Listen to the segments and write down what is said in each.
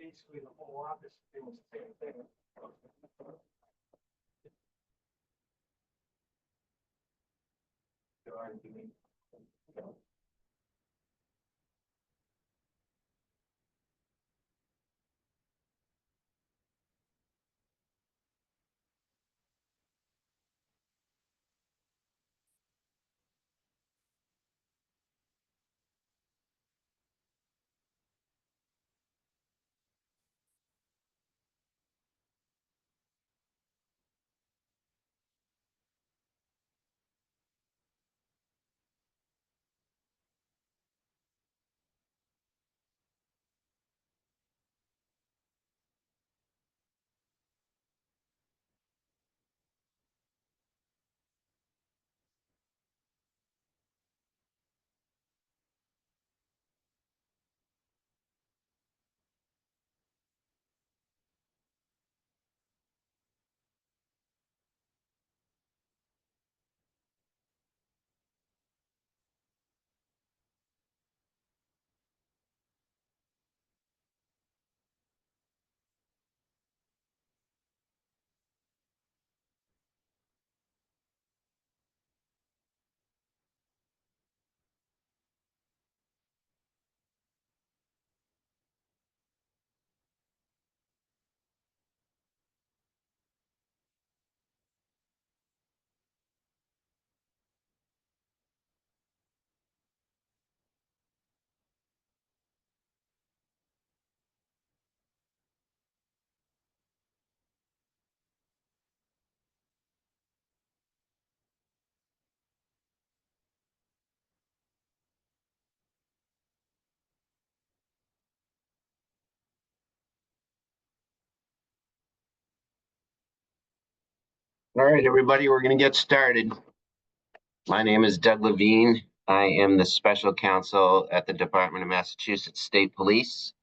basically the whole office doing the same thing. All right, everybody, we're going to get started. My name is Doug Levine. I am the special counsel at the Department of Massachusetts State Police.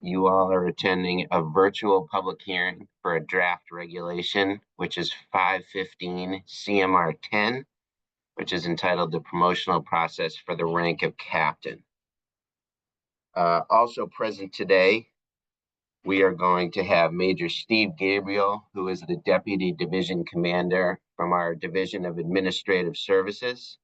You all are attending a virtual public hearing for a draft regulation, which is 515 CMR 10, which is entitled the Promotional Process for the Rank of Captain. Also present today, we are going to have Major Steve Gabriel, who is the Deputy Division Commander from our Division of Administrative Services.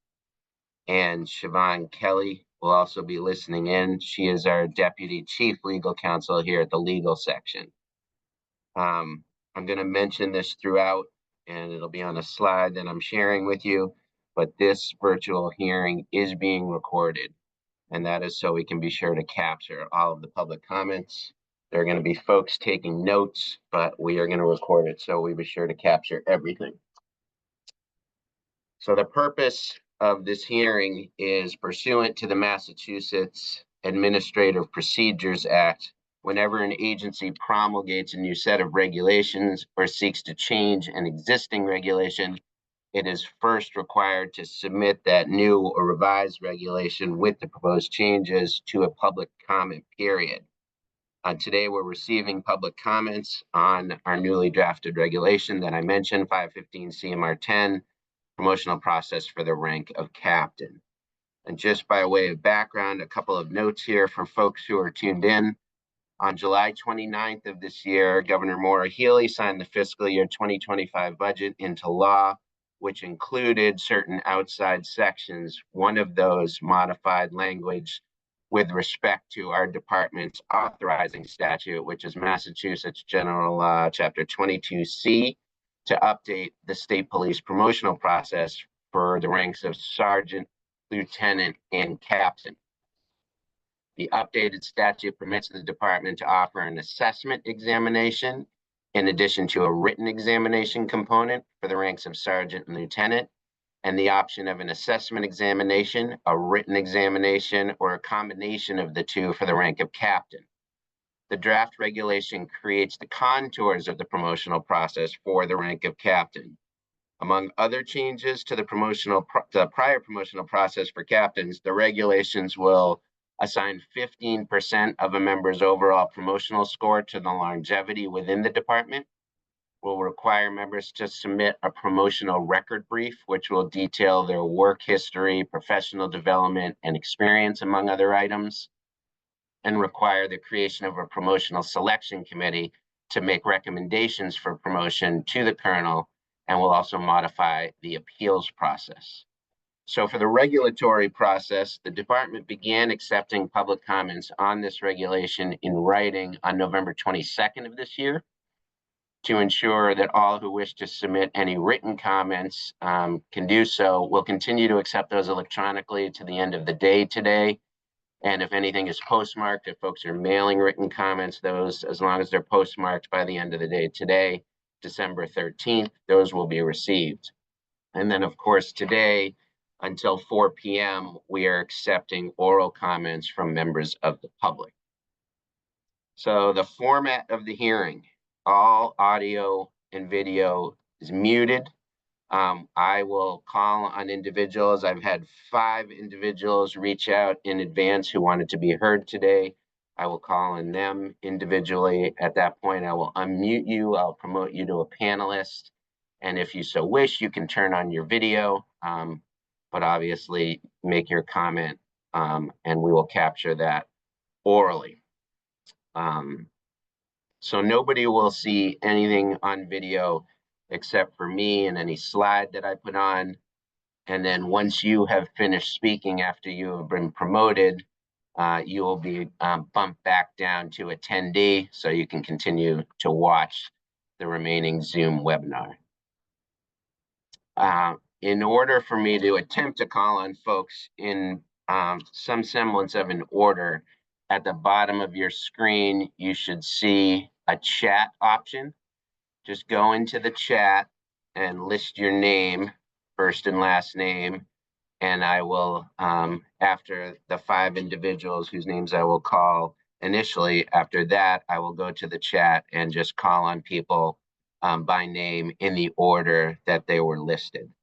And Siobhan Kelly will also be listening in. She is our Deputy Chief Legal Counsel here at the legal section. I'm going to mention this throughout, and it'll be on a slide that I'm sharing with you, but this virtual hearing is being recorded, and that is so we can be sure to capture all of the public comments. There are going to be folks taking notes, but we are going to record it, so we be sure to capture everything. So the purpose of this hearing is pursuant to the Massachusetts Administrative Procedures Act. Whenever an agency promulgates a new set of regulations or seeks to change an existing regulation, it is first required to submit that new or revised regulation with the proposed changes to a public comment period. Today, we're receiving public comments on our newly drafted regulation that I mentioned, 515 CMR 10, promotional process for the rank of captain. And just by way of background, a couple of notes here for folks who are tuned in. On July 29th of this year, Governor Maura Healey signed the fiscal year 2025 budget into law, which included certain outside sections. One of those modified language with respect to our department's authorizing statute, which is Massachusetts General Law, Chapter 22C, to update the state police promotional process for the ranks of sergeant, lieutenant, and captain. The updated statute permits the department to offer an assessment examination in addition to a written examination component for the ranks of sergeant and lieutenant, and the option of an assessment examination, a written examination, or a combination of the two for the rank of captain. The draft regulation creates the contours of the promotional process for the rank of captain. Among other changes to the prior promotional process for captains, the regulations will assign 15% of a member's overall promotional score to the longevity within the department, will require members to submit a promotional record brief, which will detail their work history, professional development, and experience, among other items. and require the creation of a promotional selection committee to make recommendations for promotion to the colonel, and will also modify the appeals process. So for the regulatory process, the department began accepting public comments on this regulation in writing on November 22nd of this year, to ensure that all who wish to submit any written comments can do so. We'll continue to accept those electronically to the end of the day today. And if anything is postmarked, if folks are mailing written comments, those, as long as they're postmarked by the end of the day today, December 13th, those will be received. And then, of course, today until 4 p.m., we are accepting oral comments from members of the public. So the format of the hearing: all audio and video is muted. I will call on individuals. I've had 5 individuals reach out in advance who wanted to be heard today. I will call on them individually. At that point, I will unmute you. I'll promote you to a panelist. And if you so wish, you can turn on your video, but obviously make your comment, and we will capture that orally. So nobody will see anything on video except for me and any slide that I put on. And then once you have finished speaking after you have been promoted, you will be bumped back down to attendee so you can continue to watch the remaining Zoom webinar. In order for me to attempt to call on folks in some semblance of an order, at the bottom of your screen, you should see a chat option. Just go into the chat and list your name, first and last name, and I will, after the 5 individuals whose names I will call initially, after that, I will go to the chat and just call on people by name in the order that they were listed.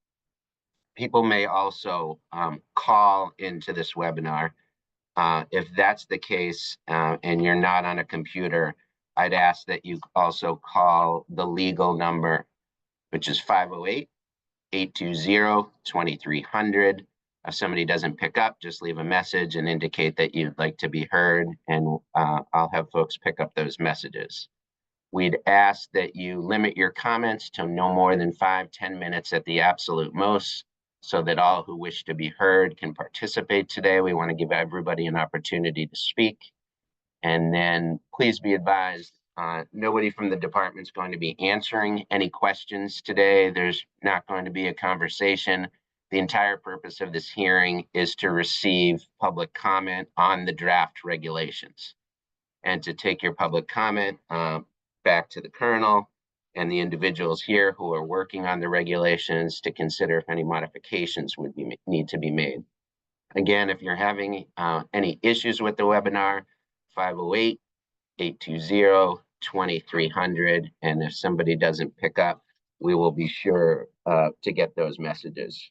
People may also call into this webinar. If that's the case and you're not on a computer, I'd ask that you also call the legal number, which is 508-820-2300. If somebody doesn't pick up, just leave a message and indicate that you'd like to be heard, and I'll have folks pick up those messages. We'd ask that you limit your comments to no more than 5-10 minutes at the absolute most, so that all who wish to be heard can participate today. We want to give everybody an opportunity to speak. And then please be advised, nobody from the department is going to be answering any questions today. There's not going to be a conversation. The entire purpose of this hearing is to receive public comment on the draft regulations, and to take your public comment back to the colonel and the individuals here who are working on the regulations to consider if any modifications would need to be made. Again, if you're having any issues with the webinar, 508-820-2300, and if somebody doesn't pick up, we will be sure to get those messages.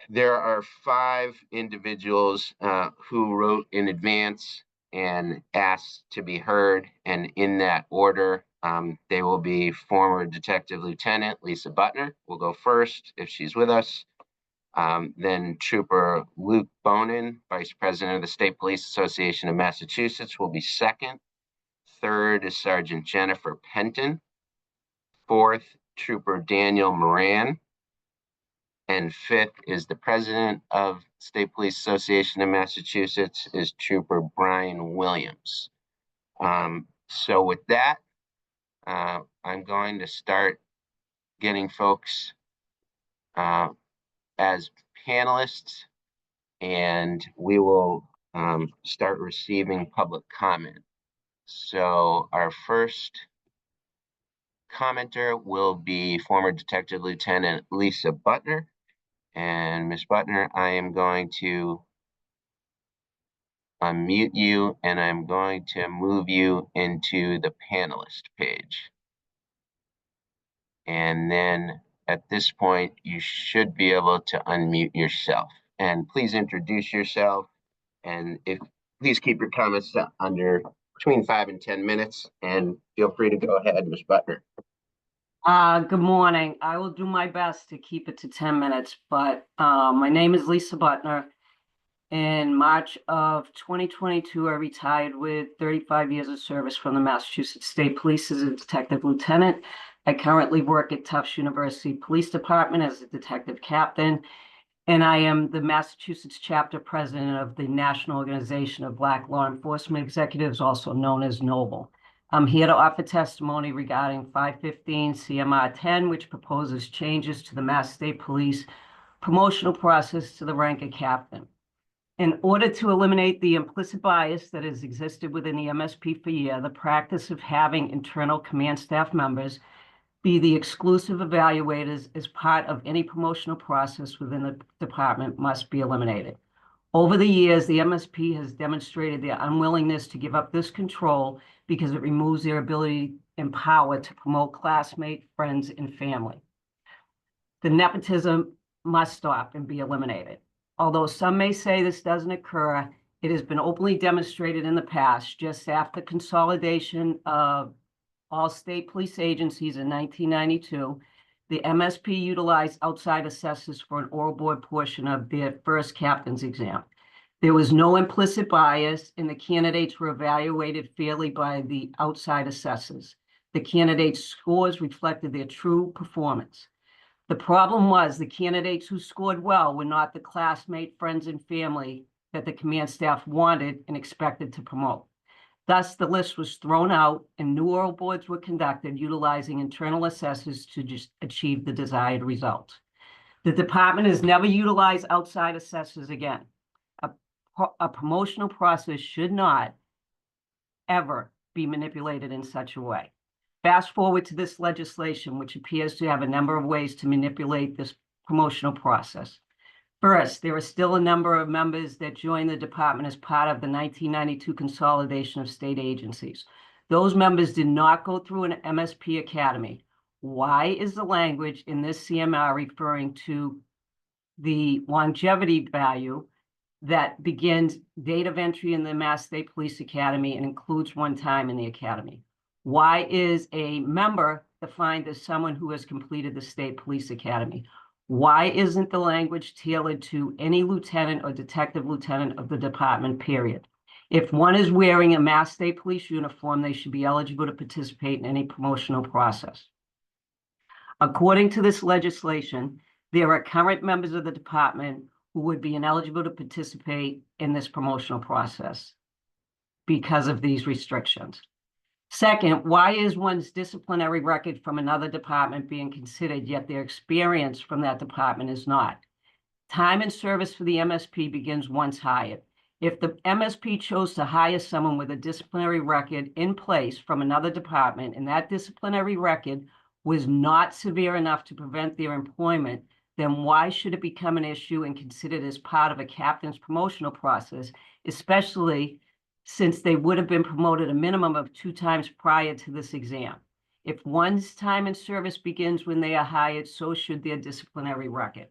There are 5 individuals who wrote in advance and asked to be heard, and in that order, they will be former Detective Lieutenant Lisa Butner will go first if she's with us. Then Trooper Luke Bonin, Vice President of the State Police Association of Massachusetts, will be second. Third is Sergeant Jennifer Penton. Fourth, Trooper Daniel Moran. And 5th is the President of State Police Association of Massachusetts, is Trooper Brian Williams. So with that, I'm going to start getting folks as panelists, and we will start receiving public comment. So our first commenter will be former Detective Lieutenant Lisa Butner. And Ms. Butner, I am going to unmute you, and I'm going to move you into the panelist page. And then at this point, you should be able to unmute yourself. And please introduce yourself. And please keep your comments under between 5 and 10 minutes. And feel free to go ahead, Ms. Butner. Good morning. I will do my best to keep it to 10 minutes, but my name is Lisa Butner, In March of 2022, I retired with 35 years of service from the Massachusetts State Police as a detective lieutenant. I currently work at Tufts University Police Department as a detective captain, and I am the Massachusetts chapter president of the National Organization of Black Law Enforcement Executives, also known as NOBLE. I'm here to offer testimony regarding 515 CMR 10, which proposes changes to the Mass State Police promotional process to the rank of captain. In order to eliminate the implicit bias that has existed within the MSP for years, the practice of having internal command staff members be the exclusive evaluators as part of any promotional process within the department must be eliminated. Over the years, the MSP has demonstrated their unwillingness to give up this control because it removes their ability and power to promote classmates, friends, and family. The nepotism must stop and be eliminated. Although some may say this doesn't occur, it has been openly demonstrated in the past, just after consolidation of all state police agencies in 1992, the MSP utilized outside assessors for an oral board portion of their first captain's exam. There was no implicit bias, and the candidates were evaluated fairly by the outside assessors. The candidates' scores reflected their true performance. The problem was the candidates who scored well were not the classmate, friends, and family that the command staff wanted and expected to promote. Thus, the list was thrown out and new oral boards were conducted utilizing internal assessors to just achieve the desired results. The department has never utilized outside assessors again. A promotional process should not ever be manipulated in such a way. Fast forward to this legislation, which appears to have a number of ways to manipulate this promotional process. First, there are still a number of members that joined the department as part of the 1992 consolidation of state agencies. Those members did not go through an MSP academy. Why is the language in this CMR referring to the longevity value that begins date of entry in the Mass State Police Academy and includes one time in the academy? Why is a member defined as someone who has completed the State Police Academy? Why isn't the language tailored to any lieutenant or detective lieutenant of the department, period? If one is wearing a Mass State Police uniform, they should be eligible to participate in any promotional process. According to this legislation, there are current members of the department who would be ineligible to participate in this promotional process because of these restrictions. Second, why is one's disciplinary record from another department being considered, yet their experience from that department is not? Time and service for the MSP begins once hired. If the MSP chose to hire someone with a disciplinary record in place from another department, and that disciplinary record was not severe enough to prevent their employment, then why should it become an issue and considered as part of a captain's promotional process, especially since they would have been promoted a minimum of 2 times prior to this exam? If one's time in service begins when they are hired, so should their disciplinary record.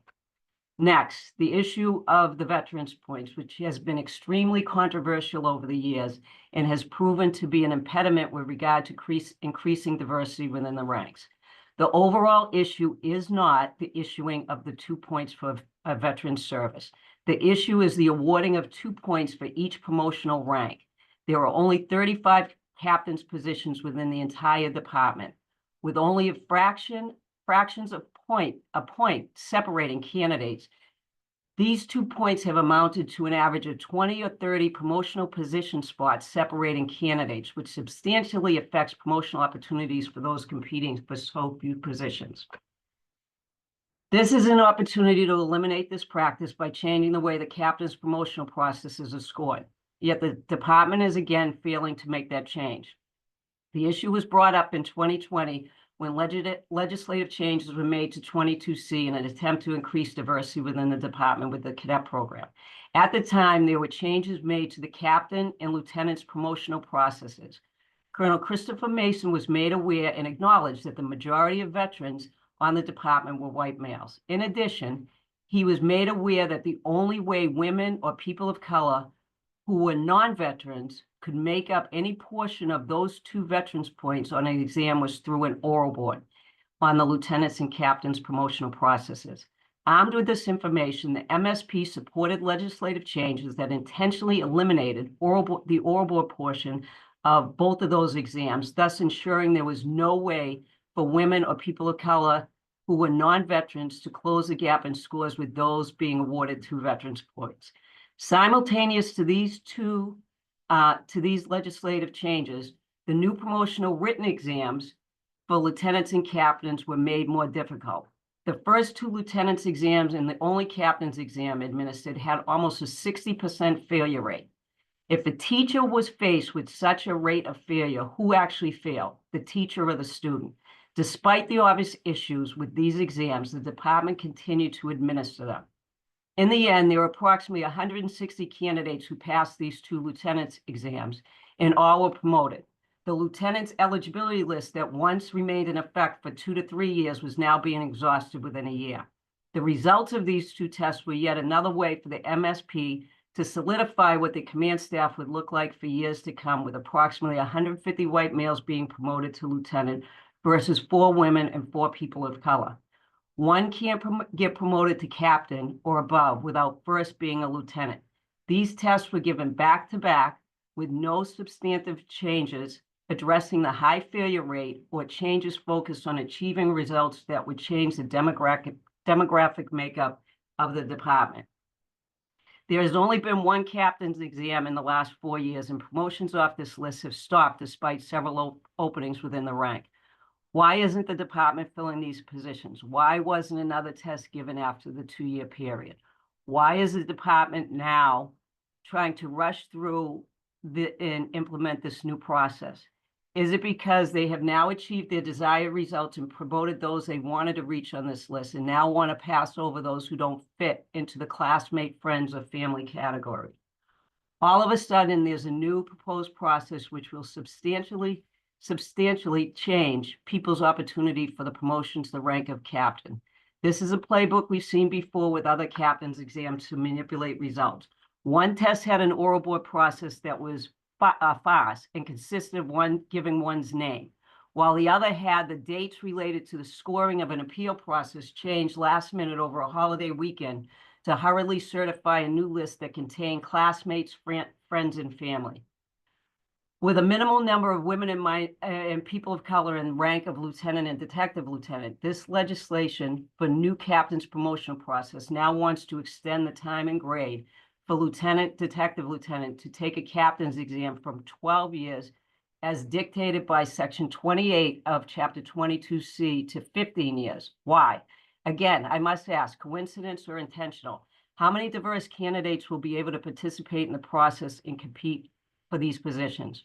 Next, the issue of the veterans points, which has been extremely controversial over the years and has proven to be an impediment with regard to increasing diversity within the ranks. The overall issue is not the issuing of the 2 points for a veteran service. The issue is the awarding of 2 points for each promotional rank. There are only 35 captain's positions within the entire department, with only fractions of a point separating candidates. These 2 points have amounted to an average of 20 or 30 promotional position spots separating candidates, which substantially affects promotional opportunities for those competing for so few positions. This is an opportunity to eliminate this practice by changing the way the captain's promotional processes are scored. Yet the department is again failing to make that change. The issue was brought up in 2020 when legislative changes were made to 22C in an attempt to increase diversity within the department with the cadet program. At the time, there were changes made to the captain and lieutenant's promotional processes. Colonel Christopher Mason was made aware and acknowledged that the majority of veterans on the department were white males. In addition, he was made aware that the only way women or people of color who were non-veterans could make up any portion of those 2 veterans points on an exam was through an oral board on the lieutenants and captains promotional processes. Armed with this information, the MSP supported legislative changes that intentionally eliminated the oral board portion of both of those exams, thus ensuring there was no way for women or people of color who were non-veterans to close the gap in scores with those being awarded through veterans points. Simultaneous to these legislative changes, the new promotional written exams for lieutenants and captains were made more difficult. The first two lieutenants exams and the only captain's exam administered had almost a 60% failure rate. If a teacher was faced with such a rate of failure, who actually failed, the teacher or the student? Despite the obvious issues with these exams, the department continued to administer them. In the end, there were approximately 160 candidates who passed these two lieutenants exams, and all were promoted. The lieutenant's eligibility list that once remained in effect for 2 to 3 years was now being exhausted within a year. The results of these two tests were yet another way for the MSP to solidify what the command staff would look like for years to come, with approximately 150 white males being promoted to lieutenant versus 4 women and 4 people of color. One can't get promoted to captain or above without first being a lieutenant. These tests were given back to back with no substantive changes addressing the high failure rate or changes focused on achieving results that would change the demographic makeup of the department. There has only been one captain's exam in the last 4 years, and promotions off this list have stopped despite several openings within the rank. Why isn't the department filling these positions? Why wasn't another test given after the 2-year period? Why is the department now trying to rush through and implement this new process? Is it because they have now achieved their desired results and promoted those they wanted to reach on this list and now want to pass over those who don't fit into the classmate, friends, or family category? All of a sudden, there's a new proposed process which will substantially change people's opportunity for the promotion to the rank of captain. This is a playbook we've seen before with other captain's exams to manipulate results. One test had an oral board process that was farce and consisted of one giving one's name, while the other had the dates related to the scoring of an appeal process changed last minute over a holiday weekend to hurriedly certify a new list that contained classmates, friends, and family. With a minimal number of women and people of color in rank of lieutenant and detective lieutenant, this legislation for new captain's promotional process now wants to extend the time and grade for lieutenant, detective lieutenant to take a captain's exam from 12 years as dictated by Section 28 of Chapter 22C to 15 years. Why? Again, I must ask, coincidence or intentional? How many diverse candidates will be able to participate in the process and compete for these positions?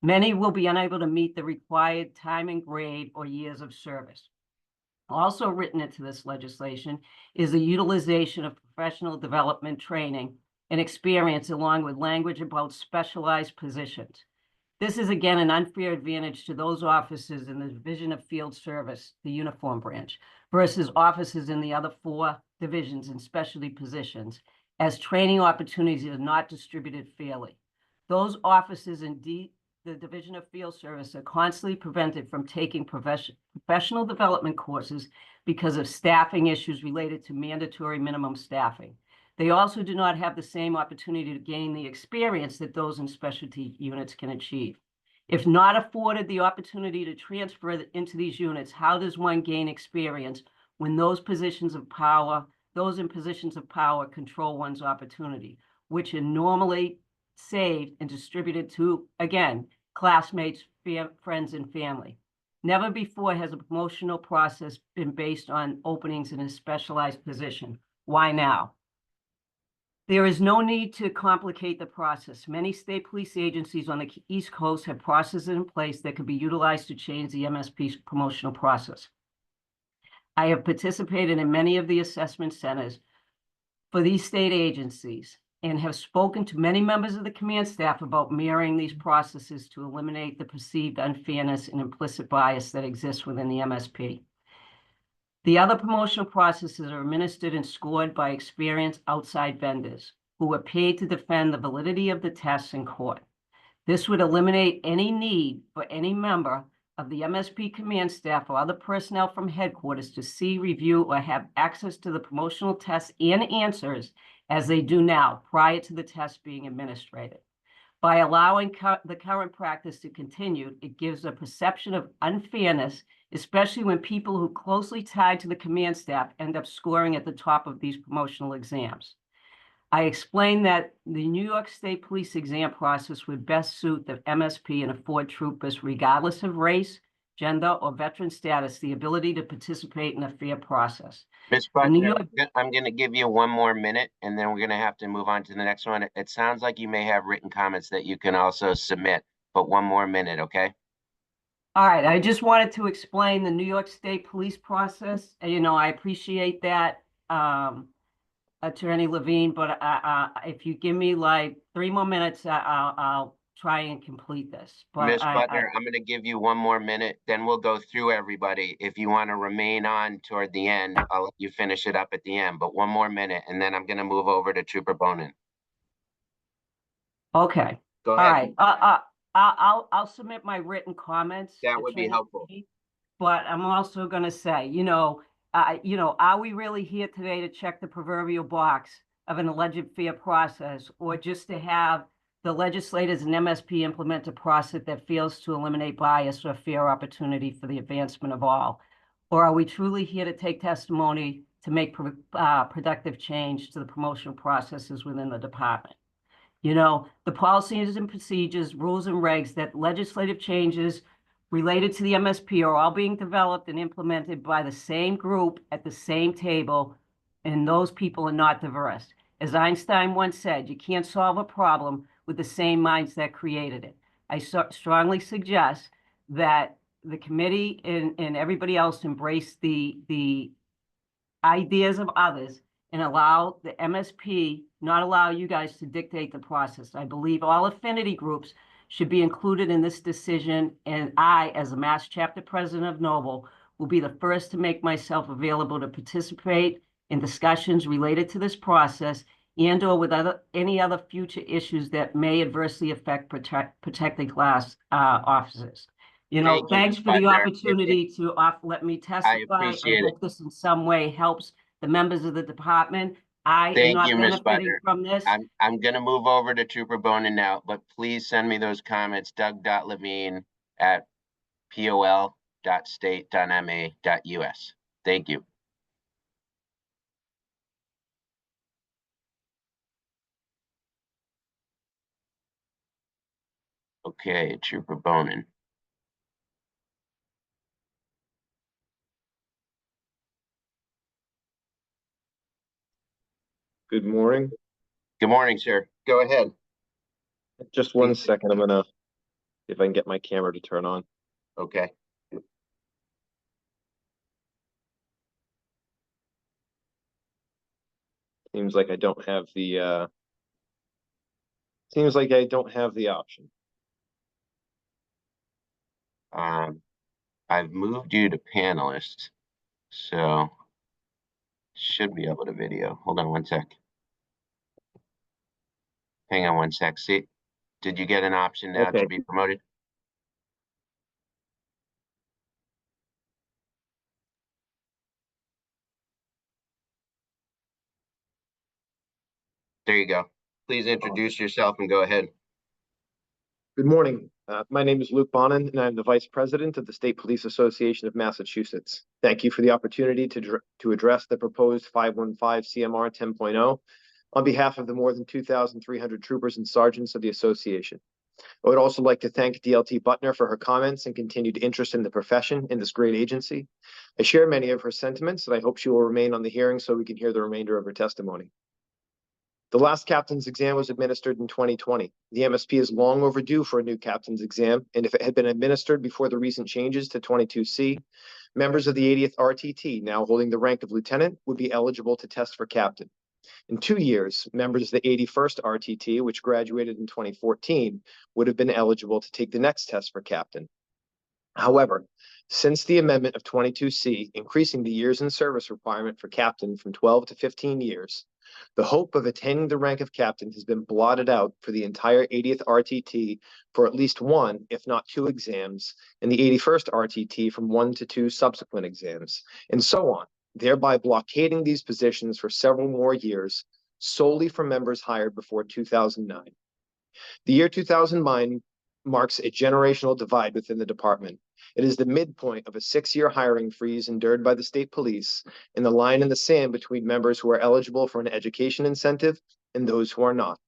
Many will be unable to meet the required time and grade or years of service. Also written into this legislation is the utilization of professional development training and experience along with language about specialized positions. This is again an unfair advantage to those officers in the Division of Field Service, the uniform branch, versus officers in the other 4 divisions and specialty positions, as training opportunities are not distributed fairly. Those officers in the Division of Field Service are constantly prevented from taking professional development courses because of staffing issues related to mandatory minimum staffing. They also do not have the same opportunity to gain the experience that those in specialty units can achieve. If not afforded the opportunity to transfer into these units, how does one gain experience when those in positions of power control one's opportunity, which are normally saved and distributed to, again, classmates, friends, and family? Never before has a promotional process been based on openings in a specialized position. Why now? There is no need to complicate the process. Many state police agencies on the East Coast have processes in place that could be utilized to change the MSP's promotional process. I have participated in many of the assessment centers for these state agencies and have spoken to many members of the command staff about mirroring these processes to eliminate the perceived unfairness and implicit bias that exists within the MSP. The other promotional processes are administered and scored by experienced outside vendors who are paid to defend the validity of the tests in court. This would eliminate any need for any member of the MSP command staff or other personnel from headquarters to see, review, or have access to the promotional tests and answers as they do now prior to the test being administered. By allowing the current practice to continue, it gives a perception of unfairness, especially when people who closely tied to the command staff end up scoring at the top of these promotional exams. I explained that the New York State Police exam process would best suit the MSP and afford troopers, regardless of race, gender, or veteran status, the ability to participate in a fair process. Ms. The New Butler, York I'm going to give you one more minute, and then we're going to have to move on to the next one. It sounds like you may have written comments that you can also submit, but one more minute, okay? All right, I just wanted to explain the New York State Police process. You know, I appreciate that, Attorney Levine, but if you give me like 3 more minutes, I'll try and complete this. But Ms. Butler, I'm going to give you one more minute, then we'll go through everybody. If you want to remain on toward the end, I'll let you finish it up at the end, but one more minute, and then I'm going to move over to Trooper Bonin. Okay. Go All ahead. right. I'll submit my written comments. That would be Attorney helpful. Levine. But I'm also going to say, are we really here today to check the proverbial box of an alleged fair process, or just to have the legislators and MSP implement a process that fails to eliminate bias or fair opportunity for the advancement of all? Or are we truly here to take testimony to make productive change to the promotional processes within the department? You know, the policies and procedures, rules and regs that legislative changes related to the MSP are all being developed and implemented by the same group at the same table, and those people are not diverse. As Einstein once said, you can't solve a problem with the same minds that created it. I strongly suggest that the committee and everybody else embrace the ideas of others and allow the MSP, not allow you guys to dictate the process. I believe all affinity groups should be included in this decision, and I, as a Mass Chapter President of Noble, will be the first to make myself available to participate in discussions related to this process and or with any other future issues that may adversely affect protected class officers. You know, Thank you, thanks Ms. for the Butler. opportunity to let me testify. I appreciate it. hope this in some way helps the members of the department. I am Thank not you, Ms. benefiting Butler. from this. I'm going to move over to Trooper Bonin now, but please send me those comments, doug.levine@pol.state.ma.us. Thank you. Okay, Trooper Bonin. Good morning. Good morning, sir. Go ahead. Just 1 second. I'm gonna see if I can get my camera to turn on. Okay. Seems like I don't have the option. I've moved you to panelist, so should be able to video. Hold on 1 sec. Hang on 1 sec. See, did you get an option now Okay. to be promoted? There you go. Please introduce yourself and go ahead. Good morning. My name is Luke Bonin, and I'm the Vice President of the State Police Association of Massachusetts. Thank you for the opportunity to address the proposed 515 CMR 10.0 on behalf of the more than 2,300 troopers and sergeants of the association. I would also like to thank DLT Butner for her comments and continued interest in the profession in this great agency. I share many of her sentiments, and I hope she will remain on the hearing so we can hear the remainder of her testimony. The last captain's exam was administered in 2020. The MSP is long overdue for a new captain's exam, and if it had been administered before the recent changes to 22C, members of the 80th RTT, now holding the rank of lieutenant, would be eligible to test for captain. In 2 years, members of the 81st RTT, which graduated in 2014, would have been eligible to take the next test for captain. However, since the amendment of 22C, increasing the years in service requirement for captain from 12 to 15 years, The hope of attaining the rank of captain has been blotted out for the entire 80th RTT for at least one, if not two exams, and the 81st RTT from 1 to 2 subsequent exams, and so on, thereby blockading these positions for several more years solely for members hired before 2009. The year 2009 marks a generational divide within the department. It is the midpoint of a 6-year hiring freeze endured by the state police and the line in the sand between members who are eligible for an education incentive and those who are not.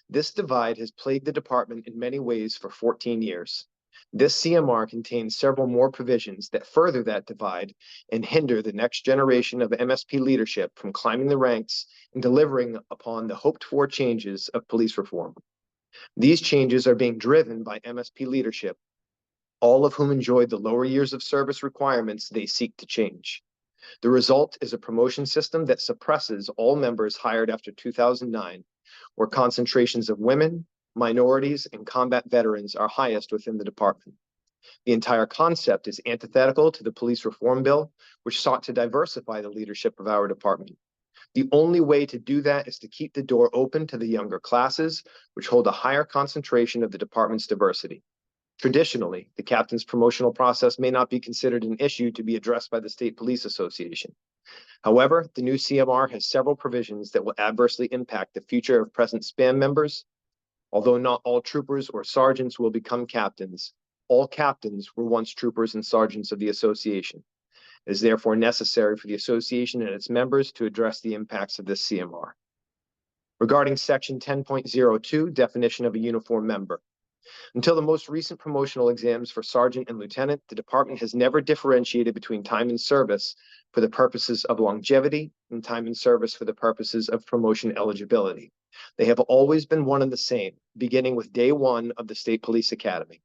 This divide has plagued the department in many ways for 14 years. This CMR contains several more provisions that further that divide and hinder the next generation of MSP leadership from climbing the ranks and delivering upon the hoped-for changes of police reform. These changes are being driven by MSP leadership, all of whom enjoyed the lower years of service requirements they seek to change. The result is a promotion system that suppresses all members hired after 2009, where concentrations of women, minorities, and combat veterans are highest within the department. The entire concept is antithetical to the police reform bill, which sought to diversify the leadership of our department. The only way to do that is to keep the door open to the younger classes, which hold a higher concentration of the department's diversity. Traditionally, the captain's promotional process may not be considered an issue to be addressed by the State Police Association. However, the new CMR has several provisions that will adversely impact the future of present SPAM members. Although not all troopers or sergeants will become captains, all captains were once troopers and sergeants of the association. It is therefore necessary for the association and its members to address the impacts of this CMR. Regarding Section 10.02, definition of a uniform member. Until the most recent promotional exams for sergeant and lieutenant, the department has never differentiated between time in service for the purposes of longevity and time in service for the purposes of promotion eligibility. They have always been one and the same, beginning with day one of the State Police Academy.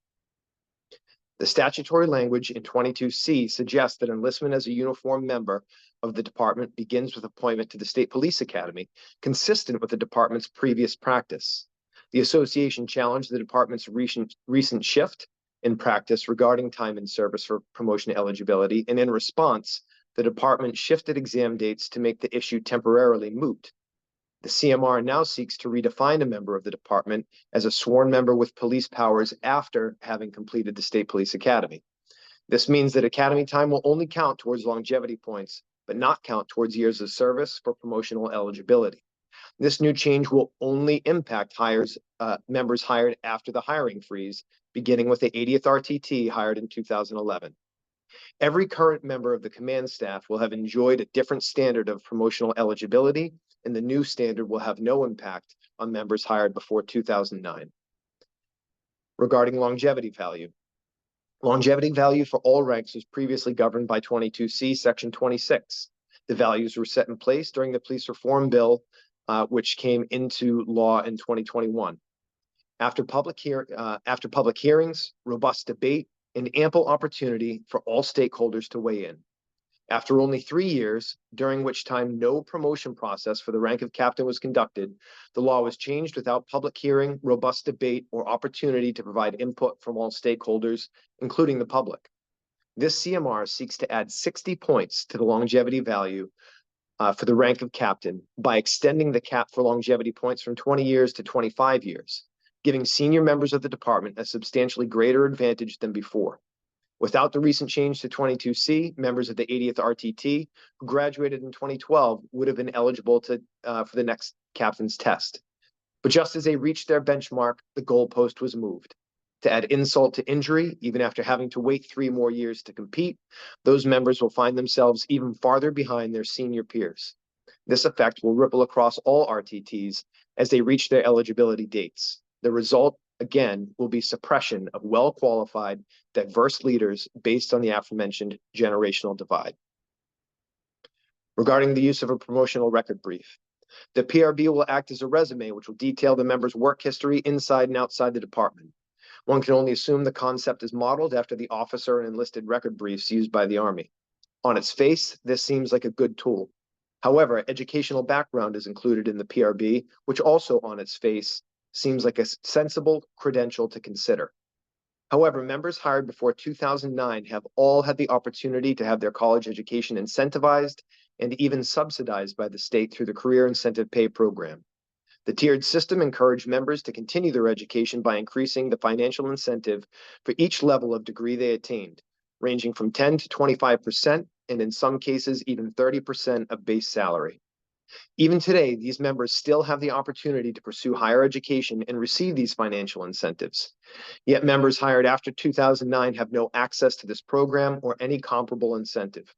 The statutory language in 22C suggests that enlistment as a uniform member of the department begins with appointment to the State Police Academy, consistent with the department's previous practice. The association challenged the department's recent shift in practice regarding time in service for promotion eligibility, and in response, the department shifted exam dates to make the issue temporarily moot. The CMR now seeks to redefine a member of the department as a sworn member with police powers after having completed the State Police Academy. This means that academy time will only count towards longevity points, but not count towards years of service for promotional eligibility. This new change will only impact members hired after the hiring freeze, beginning with the 80th RTT hired in 2011. Every current member of the command staff will have enjoyed a different standard of promotional eligibility, and the new standard will have no impact on members hired before 2009. Regarding longevity value. Longevity value for all ranks was previously governed by 22C, Section 26. The values were set in place during the Police Reform Bill, which came into law in 2021. After public hearings, robust debate, and ample opportunity for all stakeholders to weigh in. After only 3 years, during which time no promotion process for the rank of captain was conducted, the law was changed without public hearing, robust debate, or opportunity to provide input from all stakeholders, including the public. This CMR seeks to add 60 points to the longevity value for the rank of captain by extending the cap for longevity points from 20 years to 25 years, giving senior members of the department a substantially greater advantage than before. Without the recent change to 22C, members of the 80th RTT who graduated in 2012 would have been eligible for the next captain's test. But just as they reached their benchmark, the goalpost was moved. To add insult to injury, even after having to wait 3 more years to compete, those members will find themselves even farther behind their senior peers. This effect will ripple across all RTTs as they reach their eligibility dates. The result, again, will be suppression of well-qualified, diverse leaders based on the aforementioned generational divide. Regarding the use of a promotional record brief, the PRB will act as a resume which will detail the member's work history inside and outside the department. One can only assume the concept is modeled after the officer and enlisted record briefs used by the Army. On its face, this seems like a good tool. However, educational background is included in the PRB, which also on its face seems like a sensible credential to consider. However, members hired before 2009 have all had the opportunity to have their college education incentivized and even subsidized by the state through the Career Incentive Pay Program. The tiered system encouraged members to continue their education by increasing the financial incentive for each level of degree they attained, ranging from 10 to 25%, and in some cases, even 30% of base salary. Even today, these members still have the opportunity to pursue higher education and receive these financial incentives. Yet members hired after 2009 have no access to this program or any comparable incentive.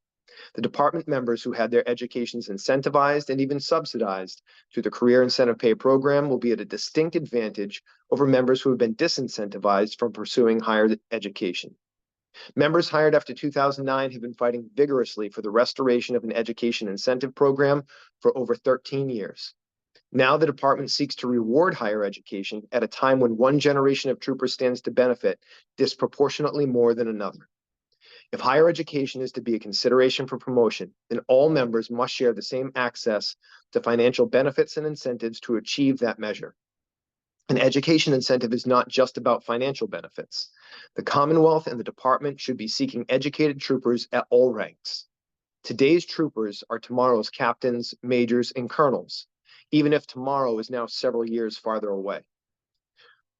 The department members who had their educations incentivized and even subsidized through the Career Incentive Pay Program will be at a distinct advantage over members who have been disincentivized from pursuing higher education. Members hired after 2009 have been fighting vigorously for the restoration of an education incentive program for over 13 years. Now the department seeks to reward higher education at a time when one generation of troopers stands to benefit disproportionately more than another. If higher education is to be a consideration for promotion, then all members must share the same access to financial benefits and incentives to achieve that measure. An education incentive is not just about financial benefits. The Commonwealth and the department should be seeking educated troopers at all ranks. Today's troopers are tomorrow's captains, majors, and colonels, even if tomorrow is now several years farther away.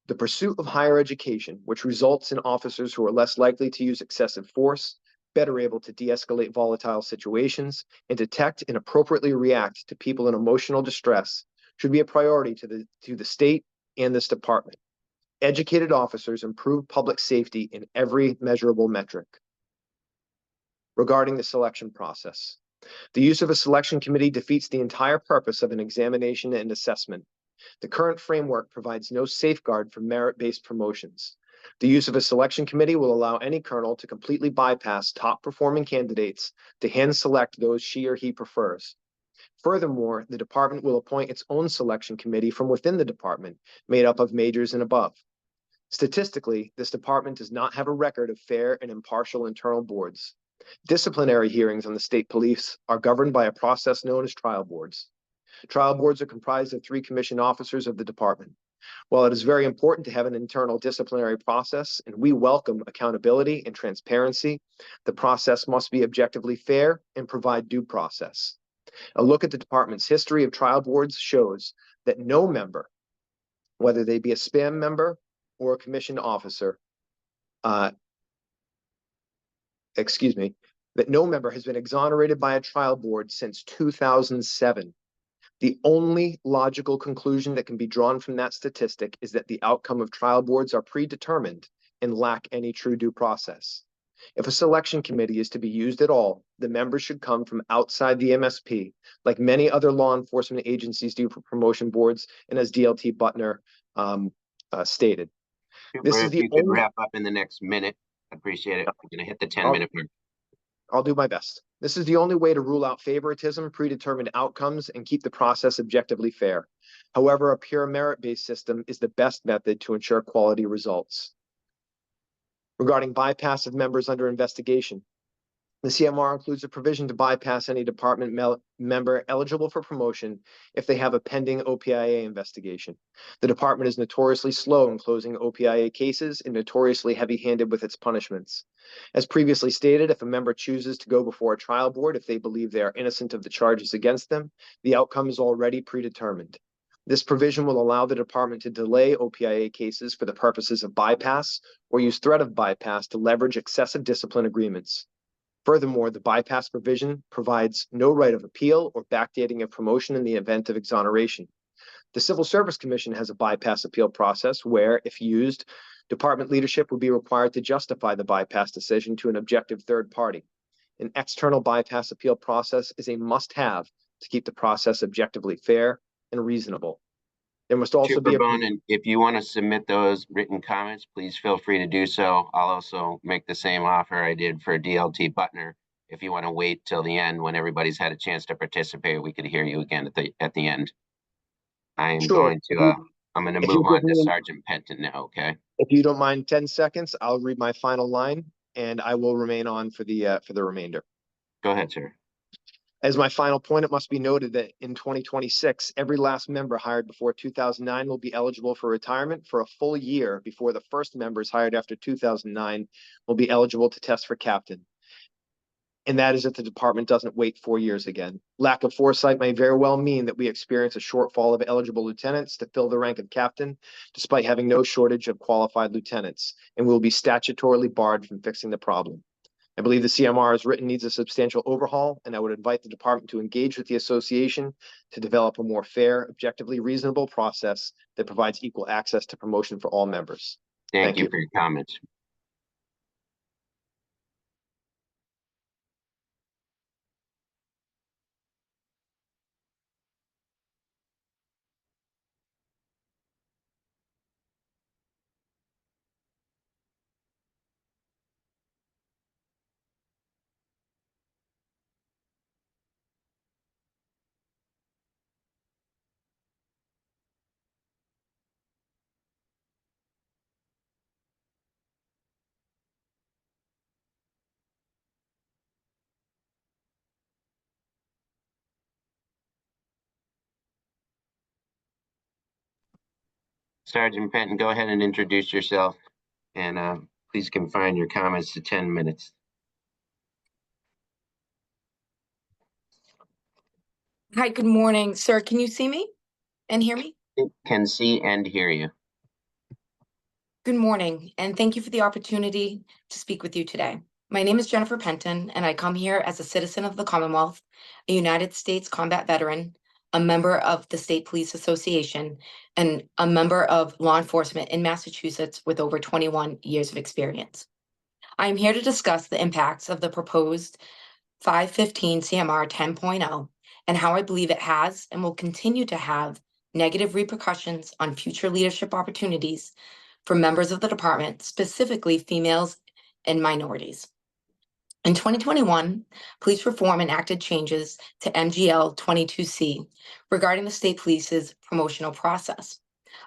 The pursuit of higher education, which results in officers who are less likely to use excessive force, better able to de-escalate volatile situations, and detect and appropriately react to people in emotional distress, should be a priority to the state and this department. Educated officers improve public safety in every measurable metric. Regarding the selection process, the use of a selection committee defeats the entire purpose of an examination and assessment. The current framework provides no safeguard for merit-based promotions. The use of a selection committee will allow any colonel to completely bypass top-performing candidates to hand-select those she or he prefers. Furthermore, the department will appoint its own selection committee from within the department, made up of majors and above. Statistically, this department does not have a record of fair and impartial internal boards. Disciplinary hearings on the state police are governed by a process known as trial boards. Trial boards are comprised of 3 commissioned officers of the department. While it is very important to have an internal disciplinary process, and we welcome accountability and transparency, the process must be objectively fair and provide due process. A look at the department's history of trial boards shows that no member, whether they be a spam member or a commissioned officer, that no member has been exonerated by a trial board since 2007. The only logical conclusion that can be drawn from that statistic is that the outcome of trial boards are predetermined and lack any true due process. If a selection committee is to be used at all, the members should come from outside the MSP, like many other law enforcement agencies do for promotion boards, and as DLT Butner stated. This is if you could wrap up in the next minute, I appreciate it. I'm going to hit the 10-minute mark. I'll do my best. This is the only way to rule out favoritism, predetermined outcomes, and keep the process objectively fair. However, a pure merit-based system is the best method to ensure quality results. Regarding bypass of members under investigation, the CMR includes a provision to bypass any department member eligible for promotion if they have a pending OPIA investigation. The department is notoriously slow in closing OPIA cases and notoriously heavy-handed with its punishments. As previously stated, if a member chooses to go before a trial board if they believe they are innocent of the charges against them, the outcome is already predetermined. This provision will allow the department to delay OPIA cases for the purposes of bypass or use threat of bypass to leverage excessive discipline agreements. Furthermore, the bypass provision provides no right of appeal or backdating of promotion in the event of exoneration. The Civil Service Commission has a bypass appeal process where, if used, department leadership would be required to justify the bypass decision to an objective third party. An external bypass appeal process is a must-have to keep the process objectively fair and reasonable. There must also be and if you want to submit those written comments, please feel free to do so. I'll also make the same offer I did for DLT Butner. If you want to wait till the end when everybody's had a chance to participate, we could hear you again at the end. I'm going to move on to Sergeant Penton now, okay? If you don't mind 10 seconds, I'll read my final line and I will remain on for the remainder. Go ahead, sir. As my final point, it must be noted that in 2026, every last member hired before 2009 will be eligible for retirement for a full year before the first members hired after 2009 will be eligible to test for captain. and that is that the department doesn't wait 4 years again. Lack of foresight may very well mean that we experience a shortfall of eligible lieutenants to fill the rank of captain, despite having no shortage of qualified lieutenants, and will be statutorily barred from fixing the problem. I believe the CMR as written needs a substantial overhaul, and I would invite the department to engage with the association to develop a more fair, objectively reasonable process that provides equal access to promotion for all members. Thank you for your comments. Sergeant Penton, go ahead and introduce yourself, and please confine your comments to 10 minutes. Hi, good morning, sir. Can you see me and hear me? Can see and hear you. Good morning, and thank you for the opportunity to speak with you today. My name is Jennifer Penton, and I come here as a citizen of the Commonwealth, a United States combat veteran, a member of the State Police Association, and a member of law enforcement in Massachusetts with over 21 years of experience. I am here to discuss the impacts of the proposed 515 CMR 10.0 and how I believe it has and will continue to have negative repercussions on future leadership opportunities for members of the department, specifically females and minorities. In 2021, police reform enacted changes to MGL 22C regarding the state police's promotional process.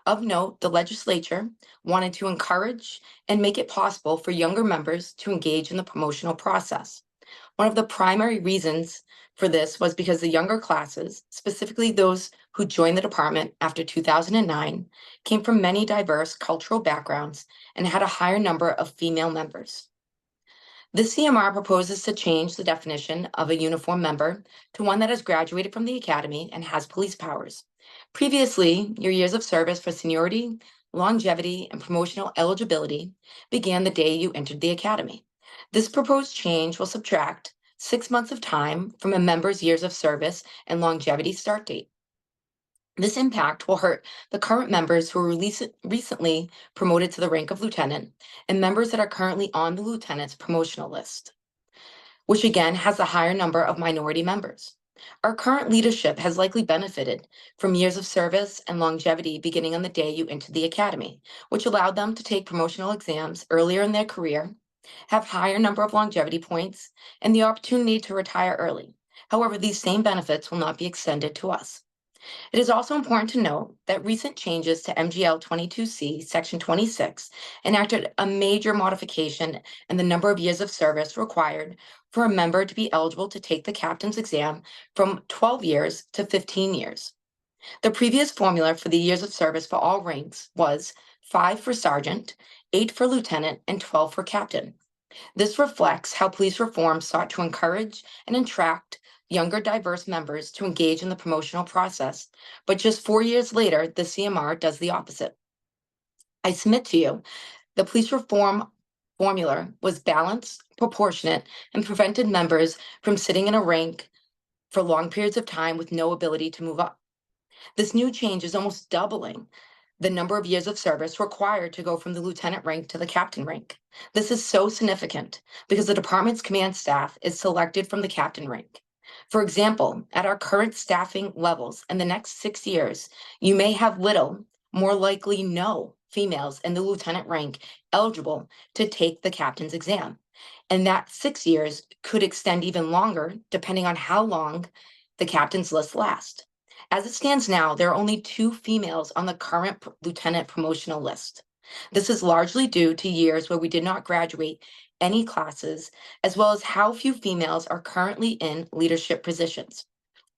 Of note, the legislature wanted to encourage and make it possible for younger members to engage in the promotional process. One of the primary reasons for this was because the younger classes, specifically those who joined the department after 2009, came from many diverse cultural backgrounds and had a higher number of female members. The CMR proposes to change the definition of a uniform member to one that has graduated from the academy and has police powers. Previously, your years of service for seniority, longevity, and promotional eligibility began the day you entered the academy. This proposed change will subtract 6 months of time from a member's years of service and longevity start date. This impact will hurt the current members who were recently promoted to the rank of lieutenant and members that are currently on the lieutenant's promotional list, which again has a higher number of minority members. Our current leadership has likely benefited from years of service and longevity beginning on the day you entered the academy, which allowed them to take promotional exams earlier in their career, have higher number of longevity points, and the opportunity to retire early. However, these same benefits will not be extended to us. It is also important to note that recent changes to MGL 22C, Section 26, enacted a major modification in the number of years of service required for a member to be eligible to take the captain's exam from 12 years to 15 years. The previous formula for the years of service for all ranks was 5 for sergeant, 8 for lieutenant, and 12 for captain. This reflects how police reform sought to encourage and attract younger, diverse members to engage in the promotional process, but just 4 years later, the CMR does the opposite. I submit to you, the police reform formula was balanced, proportionate, and prevented members from sitting in a rank for long periods of time with no ability to move up. This new change is almost doubling the number of years of service required to go from the lieutenant rank to the captain rank. This is so significant because the department's command staff is selected from the captain rank. For example, at our current staffing levels in the next 6 years, you may have little, more likely no, females in the lieutenant rank eligible to take the captain's exam. And that 6 years could extend even longer depending on how long the captain's list lasts. As it stands now, there are only 2 females on the current lieutenant promotional list. This is largely due to years where we did not graduate any classes, as well as how few females are currently in leadership positions.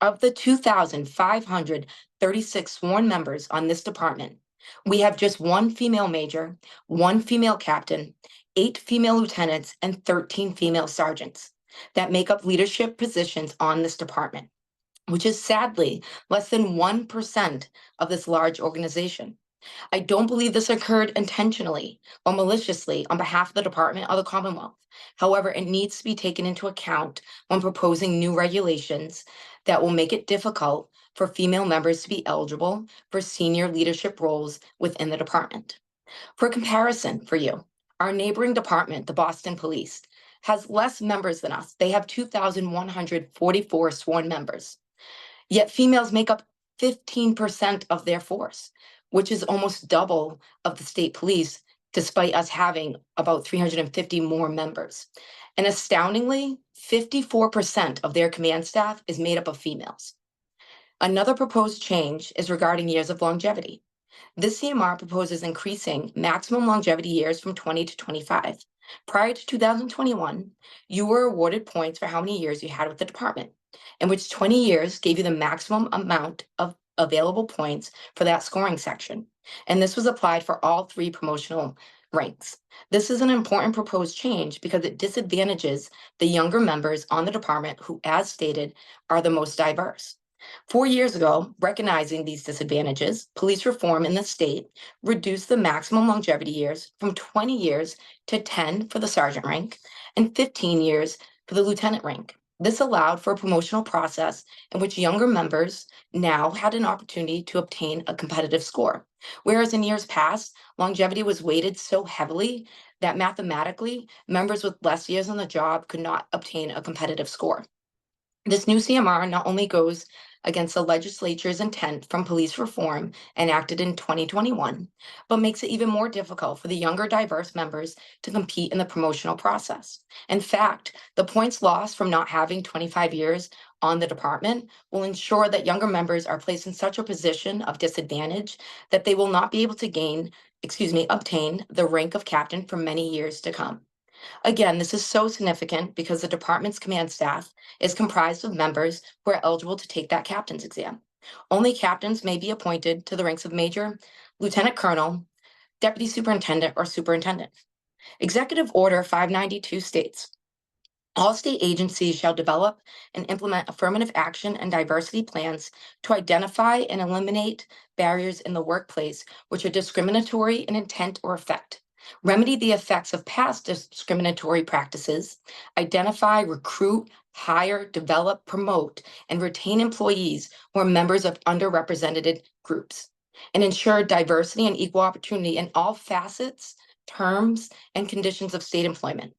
Of the 2,536 sworn members on this department, we have just 1 female major, 1 female captain, 8 female lieutenants, and 13 female sergeants. that make up leadership positions on this department, which is sadly less than 1% of this large organization. I don't believe this occurred intentionally or maliciously on behalf of the department or the Commonwealth. However, it needs to be taken into account when proposing new regulations that will make it difficult for female members to be eligible for senior leadership roles within the department. For comparison for you, our neighboring department, the Boston Police, has less members than us. They have 2,144 sworn members. Yet females make up 15% of their force, which is almost double of the state police, despite us having about 350 more members. And astoundingly, 54% of their command staff is made up of females. Another proposed change is regarding years of longevity. This CMR proposes increasing maximum longevity years from 20 to 25. Prior to 2021, you were awarded points for how many years you had with the department, in which 20 years gave you the maximum amount of available points for that scoring section. And this was applied for all 3 promotional ranks. This is an important proposed change because it disadvantages the younger members on the department who, as stated, are the most diverse. 4 years ago, recognizing these disadvantages, police reform in the state reduced the maximum longevity years from 20 years to 10 for the sergeant rank and 15 years for the lieutenant rank. This allowed for a promotional process in which younger members now had an opportunity to obtain a competitive score. Whereas in years past, longevity was weighted so heavily that mathematically, members with less years on the job could not obtain a competitive score. This new CMR not only goes against the legislature's intent from police reform enacted in 2021, but makes it even more difficult for the younger diverse members to compete in the promotional process. In fact, the points lost from not having 25 years on the department will ensure that younger members are placed in such a position of disadvantage that they will not be able to obtain the rank of captain for many years to come. Again, this is so significant because the department's command staff is comprised of members who are eligible to take that captain's exam. Only captains may be appointed to the ranks of major, lieutenant colonel, deputy superintendent, or superintendent. Executive Order 592 states, all state agencies shall develop and implement affirmative action and diversity plans to identify and eliminate barriers in the workplace which are discriminatory in intent or effect, remedy the effects of past discriminatory practices, identify, recruit, hire, develop, promote, and retain employees who are members of underrepresented groups, and ensure diversity and equal opportunity in all facets, terms, and conditions of state employment.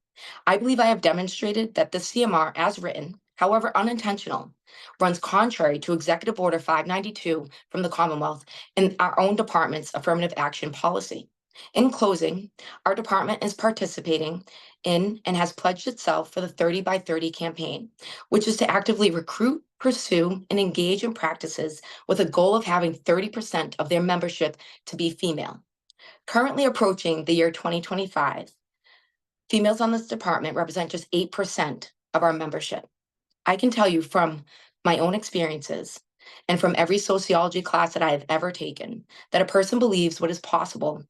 I believe I have demonstrated that the CMR, as written, however unintentional, runs contrary to Executive Order 592 from the Commonwealth and our own department's affirmative action policy. In closing, our department is participating in and has pledged itself for the 30 by 30 campaign, which is to actively recruit, pursue, and engage in practices with a goal of having 30% of their membership to be female. Currently approaching the year 2025, females on this department represent just 8% of our membership. I can tell you from my own experiences and from every sociology class that I have ever taken that a person believes what is possible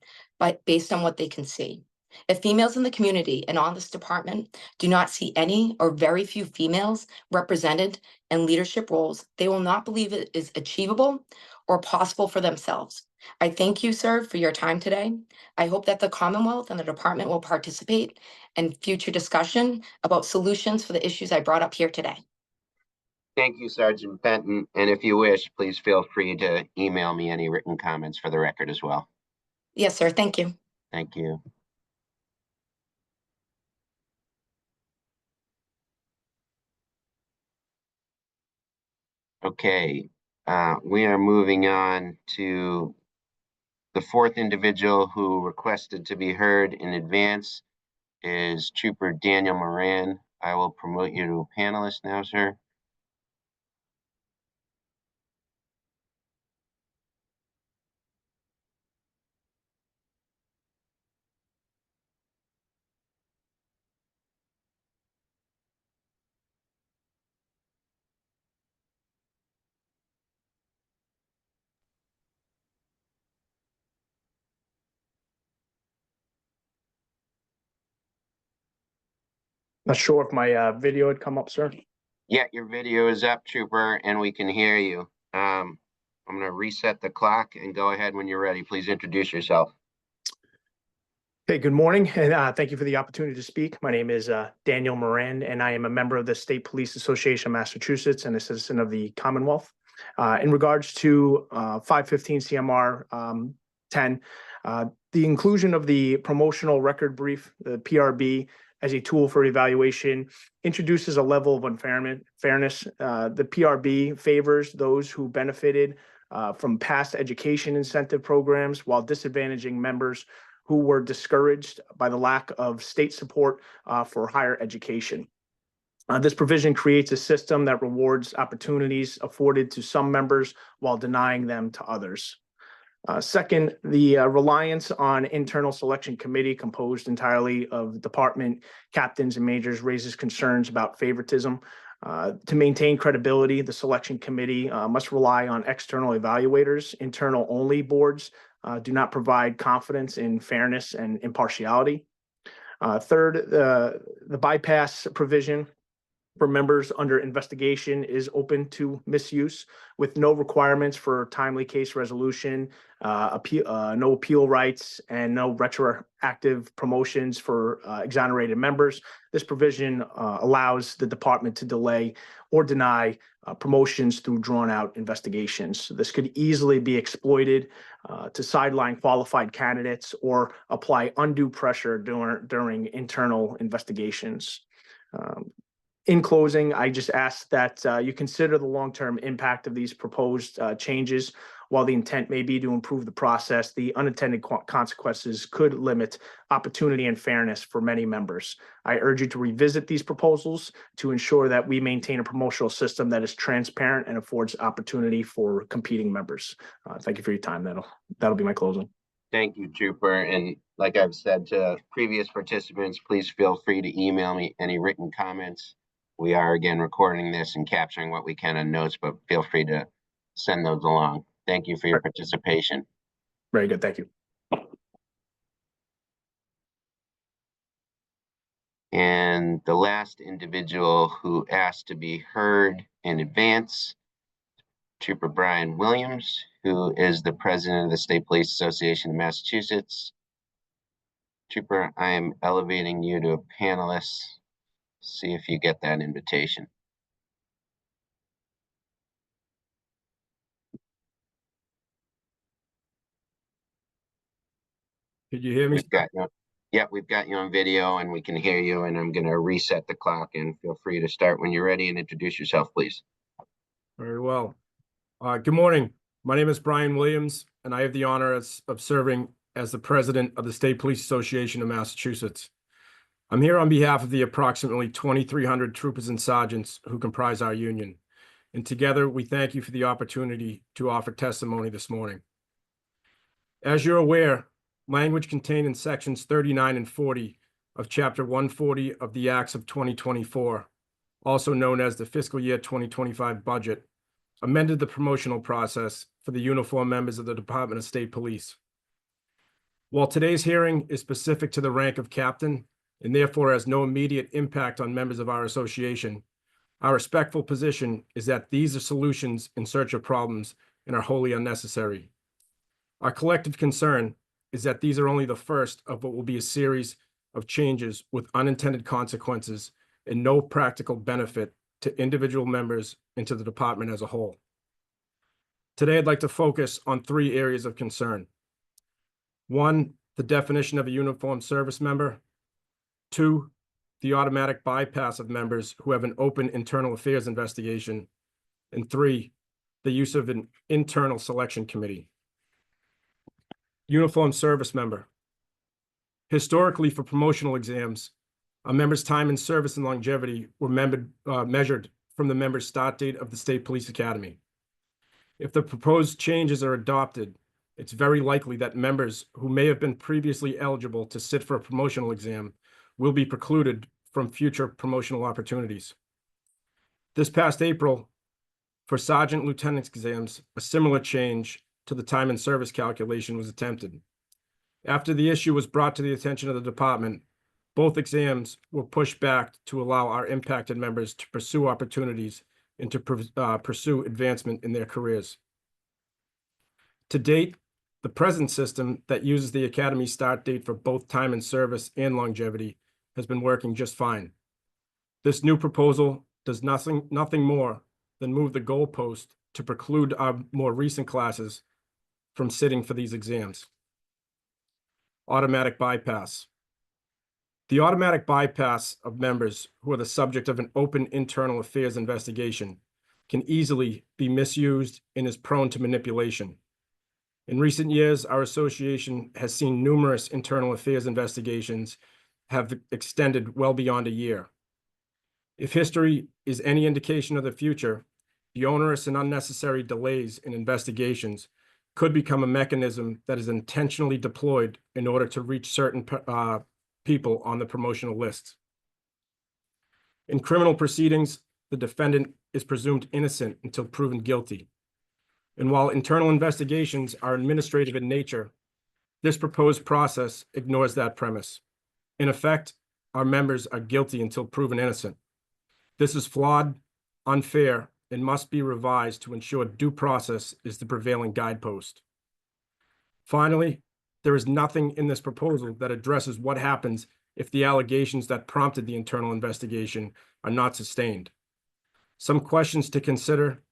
based on what they can see. If females in the community and on this department do not see any or very few females represented in leadership roles, they will not believe it is achievable or possible for themselves. I thank you, sir, for your time today. I hope that the Commonwealth and the department will participate in future discussion about solutions for the issues I brought up here today. Thank you, Sergeant Benton. And if you wish, please feel free to email me any written comments for the record as well. Yes, sir. Thank you. Thank you. Okay, we are moving on to the 4th individual who requested to be heard in advance is Trooper Daniel Moran. I will promote you to a panelist now, sir. Not sure if my video had come up, sir. Yeah, your video is up, Trooper, and we can hear you. I'm going to reset the clock and go ahead when you're ready. Please introduce yourself. Hey, good morning, and thank you for the opportunity to speak. My name is Daniel Moran, and I am a member of the State Police Association of Massachusetts and a citizen of the Commonwealth. In regards to 515 CMR 10, the inclusion of the promotional record brief, the PRB, as a tool for evaluation introduces a level of fairness. The PRB favors those who benefited from past education incentive programs while disadvantaging members who were discouraged by the lack of state support for higher education. This provision creates a system that rewards opportunities afforded to some members while denying them to others. Second, the reliance on internal selection committee composed entirely of department captains and majors raises concerns about favoritism. To maintain credibility, the selection committee must rely on external evaluators. Internal only boards do not provide confidence in fairness and impartiality. Third, the bypass provision for members under investigation is open to misuse with no requirements for timely case resolution, no appeal rights, and no retroactive promotions for exonerated members. This provision allows the department to delay or deny promotions through drawn-out investigations. This could easily be exploited to sideline qualified candidates or apply undue pressure during internal investigations. In closing, I just ask that you consider the long-term impact of these proposed changes. While the intent may be to improve the process, the unintended consequences could limit opportunity and fairness for many members. I urge you to revisit these proposals to ensure that we maintain a promotional system that is transparent and affords opportunity for competing members. Thank you for your time. That'll be my closing. Thank you, Trooper. And like I've said to previous participants, please feel free to email me any written comments. We are again recording this and capturing what we can on notes, but feel free to send those along. Thank you for your participation. Very good. Thank you. And the last individual who asked to be heard in advance, Trooper Brian Williams, who is the president of the State Police Association of Massachusetts. Trooper, I am elevating you to a panelist. See if you get that invitation. Could you hear me? We've got you on video and we can hear you, and I'm going to reset the clock and feel free to start when you're ready and introduce yourself, please. Very well. Good morning. My name is Brian Williams, and I have the honor of serving as the president of the State Police Association of Massachusetts. I'm here on behalf of the approximately 2,300 troopers and sergeants who comprise our union. And together, we thank you for the opportunity to offer testimony this morning. As you're aware, language contained in sections 39 and 40 of Chapter 140 of the Acts of 2024, also known as the fiscal year 2025 budget, amended the promotional process for the uniformed members of the Department of State Police. While today's hearing is specific to the rank of captain and therefore has no immediate impact on members of our association, our respectful position is that these are solutions in search of problems and are wholly unnecessary. Our collective concern is that these are only the first of what will be a series of changes with unintended consequences and no practical benefit to individual members and to the department as a whole. Today, I'd like to focus on 3 areas of concern. 1, the definition of a uniformed service member. 2, the automatic bypass of members who have an open internal affairs investigation. And 3, the use of an internal selection committee. Uniformed service member. Historically, for promotional exams, a member's time in service and longevity were measured from the member's start date of the State Police Academy. If the proposed changes are adopted, it's very likely that members who may have been previously eligible to sit for a promotional exam will be precluded from future promotional opportunities. This past April, for sergeant lieutenant exams, a similar change to the time in service calculation was attempted. After the issue was brought to the attention of the department, Both exams were pushed back to allow our impacted members to pursue opportunities and to pursue advancement in their careers. To date, the present system that uses the academy start date for both time and service and longevity has been working just fine. This new proposal does nothing more than move the goalpost to preclude our more recent classes from sitting for these exams. Automatic bypass. The automatic bypass of members who are the subject of an open internal affairs investigation can easily be misused and is prone to manipulation. In recent years, our association has seen numerous internal affairs investigations have extended well beyond a year. If history is any indication of the future, the onerous and unnecessary delays in investigations could become a mechanism that is intentionally deployed in order to reach certain people on the promotional list. In criminal proceedings, the defendant is presumed innocent until proven guilty. And while internal investigations are administrative in nature, this proposed process ignores that premise. In effect, our members are guilty until proven innocent. This is flawed, unfair, and must be revised to ensure due process is the prevailing guidepost. Finally, there is nothing in this proposal that addresses what happens if the allegations that prompted the internal investigation are not sustained. Some questions to consider: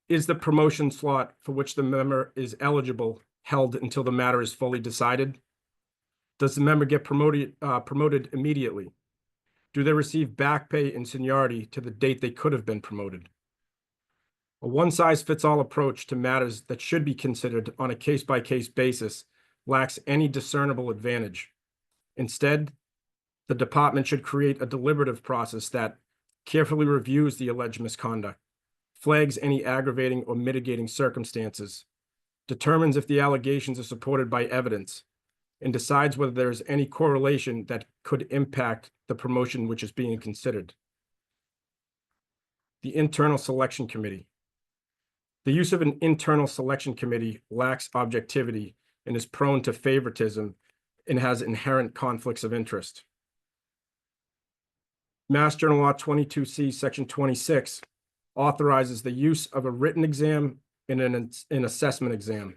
is the promotion slot for which the member is eligible held until the matter is fully decided? Does the member get promoted immediately? Do they receive back pay and seniority to the date they could have been promoted? A one-size-fits-all approach to matters that should be considered on a case-by-case basis lacks any discernible advantage. Instead, the department should create a deliberative process that carefully reviews the alleged misconduct, flags any aggravating or mitigating circumstances, determines if the allegations are supported by evidence, and decides whether there is any correlation that could impact the promotion which is being considered. The Internal Selection Committee. The use of an internal selection committee lacks objectivity and is prone to favoritism and has inherent conflicts of interest. Mass General Law 22C, Section 26, authorizes the use of a written exam and an assessment exam.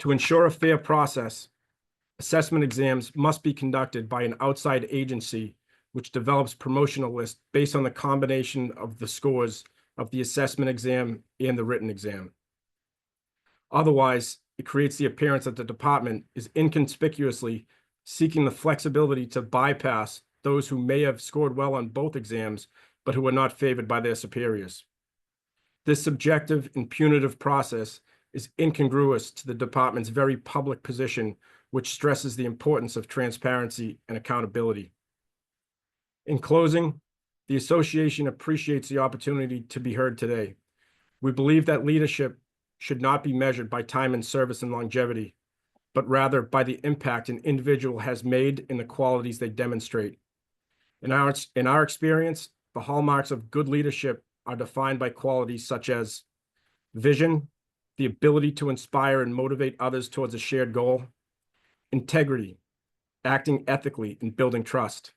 To ensure a fair process, assessment exams must be conducted by an outside agency which develops promotional lists based on the combination of the scores of the assessment exam and the written exam. Otherwise, it creates the appearance that the department is inconspicuously seeking the flexibility to bypass those who may have scored well on both exams, but who are not favored by their superiors. This subjective and punitive process is incongruous to the department's very public position, which stresses the importance of transparency and accountability. In closing, the association appreciates the opportunity to be heard today. We believe that leadership should not be measured by time and service and longevity, but rather by the impact an individual has made in the qualities they demonstrate. In our experience, the hallmarks of good leadership are defined by qualities such as vision, the ability to inspire and motivate others towards a shared goal; integrity, acting ethically and building trust;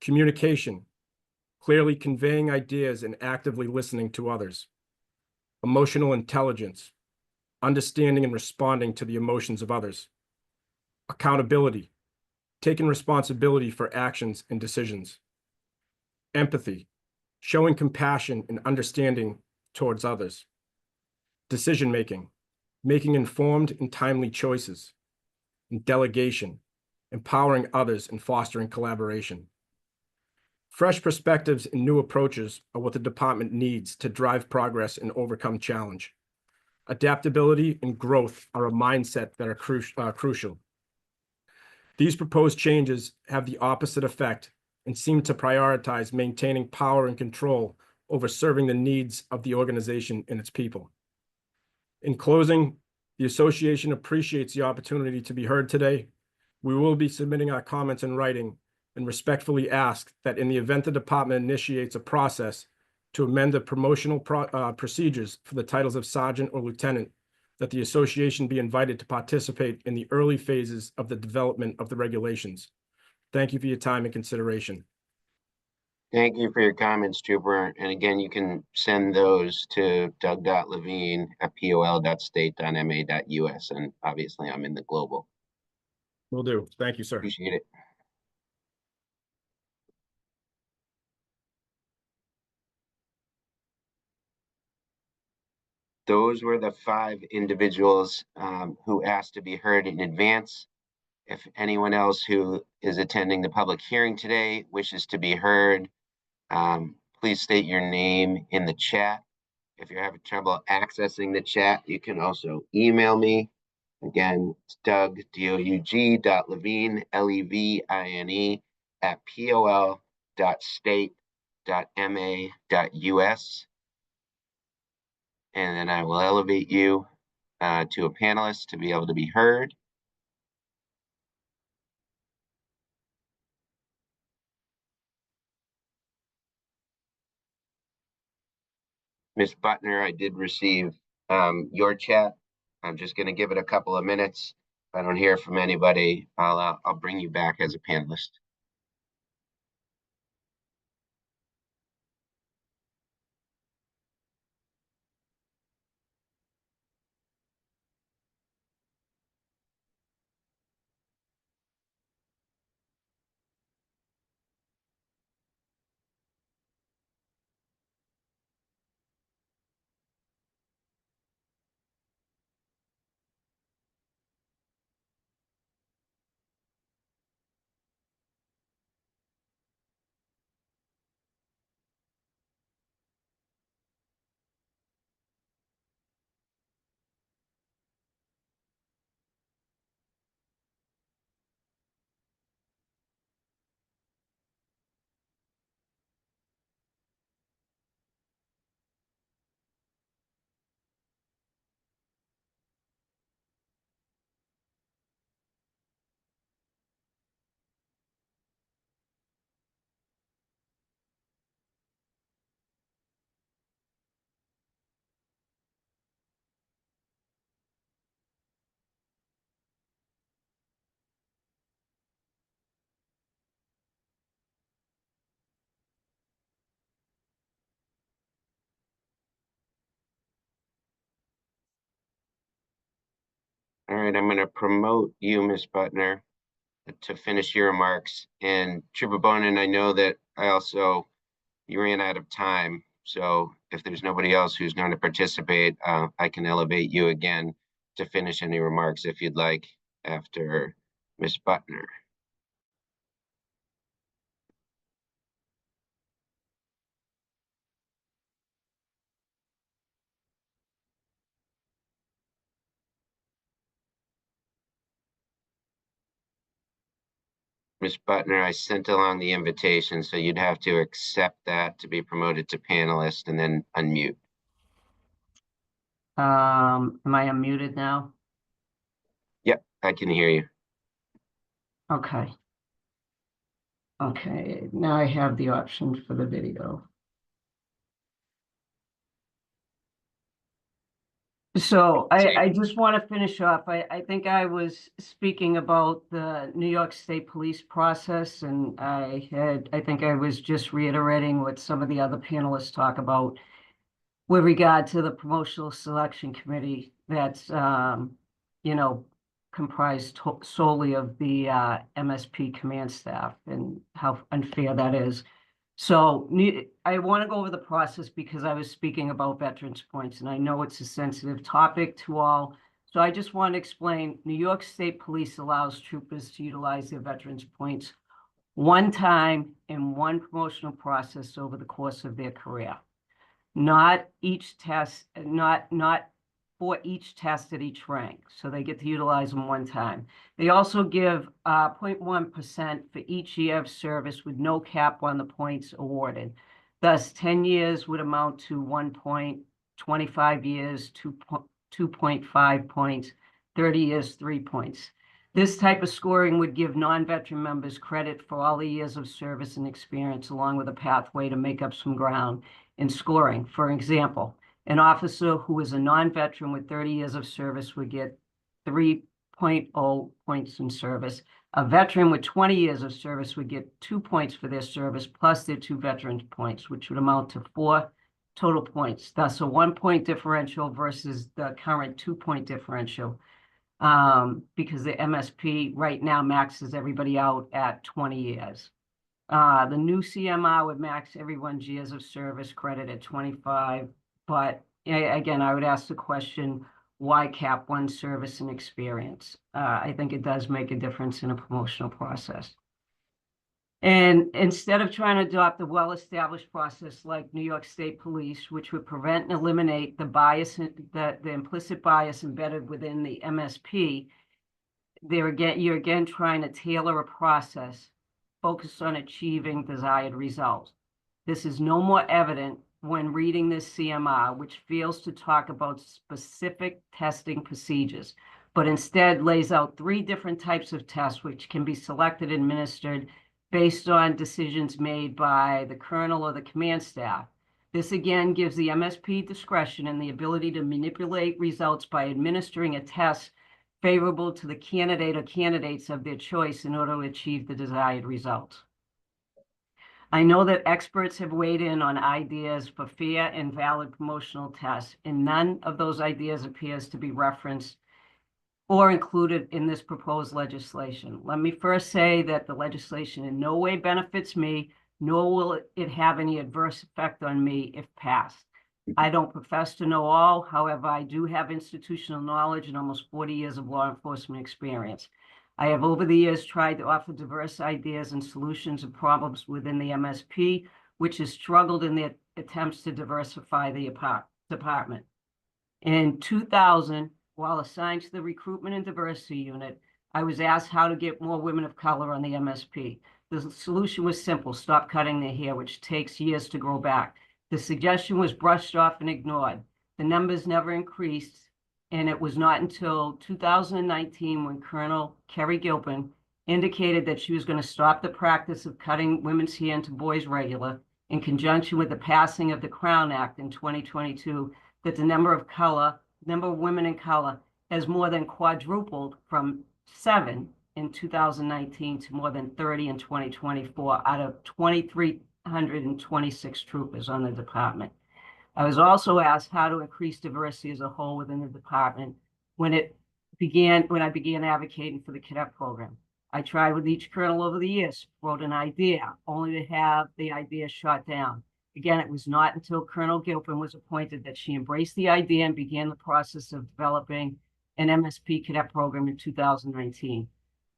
communication, clearly conveying ideas and actively listening to others; emotional intelligence, understanding and responding to the emotions of others; accountability, taking responsibility for actions and decisions; empathy, showing compassion and understanding towards others; decision-making, making informed and timely choices; and delegation, empowering others and fostering collaboration. Fresh perspectives and new approaches are what the department needs to drive progress and overcome challenge. Adaptability and growth are a mindset that are crucial. These proposed changes have the opposite effect and seem to prioritize maintaining power and control over serving the needs of the organization and its people. In closing, the association appreciates the opportunity to be heard today. We will be submitting our comments in writing and respectfully ask that in the event the department initiates a process to amend the promotional procedures for the titles of sergeant or lieutenant, that the association be invited to participate in the early phases of the development of the regulations. Thank you for your time and consideration. Thank you for your comments, Trooper. And again, you can send those to doug.levine@pol.state.ma.us. And obviously, I'm in the global. Will do. Thank you, sir. Appreciate it. Those were the 5 individuals who asked to be heard in advance. If anyone else who is attending the public hearing today wishes to be heard, please state your name in the chat. If you're having trouble accessing the chat, you can also email me. Again, it's Doug, DOUG.Levine, LEVINE, @pol.state.ma.us. And then I will elevate you to a panelist to be able to be heard. Ms. Butner, I did receive your chat. I'm just going to give it a couple of minutes. If I don't hear from anybody, I'll bring you back as a panelist. All right, I'm going to promote you, Ms. Butner, to finish your remarks. And Trooper Bonin, I know that you ran out of time. So if there's nobody else who's going to participate, I can elevate you again to finish any remarks if you'd like after Ms. Butner. Ms. Butner, I sent along the invitation, so you'd have to accept that to be promoted to panelist and then unmute. Am I unmuted now? Yep, I can hear you. Okay. Okay, now I have the option for the video. So I just want to finish off. I think I was speaking about the New York State Police process, and I think I was just reiterating what some of the other panelists talk about with regard to the Promotional Selection Committee that's, comprised solely of the MSP command staff and how unfair that is. So I want to go over the process because I was speaking about veterans points, and I know it's a sensitive topic to all. So I just want to explain, New York State Police allows troopers to utilize their veterans points one time in one promotional process over the course of their career. Not each test, not for each test at each rank. So they get to utilize them one time. They also give 0.1% for each year of service with no cap on the points awarded. Thus, 10 years would amount to 1 point, 25 years, 2.5 points, 30 years, 3 points. This type of scoring would give non-veteran members credit for all the years of service and experience, along with a pathway to make up some ground in scoring. For example, an officer who is a non-veteran with 30 years of service would get 3.0 points in service. A veteran with 20 years of service would get 2 points for their service plus their 2 veterans points, which would amount to 4 total points. Thus a 1-point differential versus the current 2-point differential. Because the MSP right now maxes everybody out at 20 years. The new CMR would max everyone's years of service credit at 25, but again, I would ask the question, why cap one service and experience? I think it does make a difference in a promotional process. And instead of trying to adopt a well-established process like New York State Police, which would prevent and eliminate the bias, the implicit bias embedded within the MSP, you're again trying to tailor a process focused on achieving desired results. This is no more evident when reading this CMR, which fails to talk about specific testing procedures, but instead lays out 3 different types of tests which can be selected and administered based on decisions made by the colonel or the command staff. This again gives the MSP discretion and the ability to manipulate results by administering a test favorable to the candidate or candidates of their choice in order to achieve the desired results. I know that experts have weighed in on ideas for fair and valid promotional tests, and none of those ideas appears to be referenced or included in this proposed legislation. Let me first say that the legislation in no way benefits me, nor will it have any adverse effect on me if passed. I don't profess to know all, however, I do have institutional knowledge and almost 40 years of law enforcement experience. I have over the years tried to offer diverse ideas and solutions of problems within the MSP, which has struggled in their attempts to diversify the department. In 2000, while assigned to the Recruitment and Diversity Unit, I was asked how to get more women of color on the MSP. The solution was simple: stop cutting their hair, which takes years to grow back. The suggestion was brushed off and ignored. The numbers never increased, and it was not until 2019 when Colonel Kerry Gilpin indicated that she was going to stop the practice of cutting women's hair into boys regular, in conjunction with the passing of the Crown Act in 2022, that the number of women in color has more than quadrupled from 7 in 2019 to more than 30 in 2024 out of 2,326 troopers on the department. I was also asked how to increase diversity as a whole within the department when I began advocating for the cadet program. I tried with each colonel over the years, wrote an idea, only to have the idea shot down. Again, it was not until Colonel Gilpin was appointed that she embraced the idea and began the process of developing an MSP cadet program in 2019.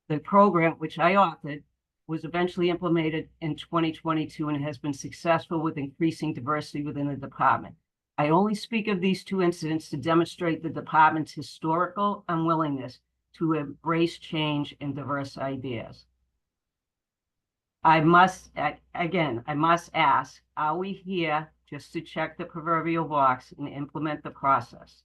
The program, which I authored, was eventually implemented in 2022 and has been successful with increasing diversity within the department. I only speak of these 2 incidents to demonstrate the department's historical unwillingness to embrace change and diverse ideas. I must ask, are we here just to check the proverbial box and implement the process?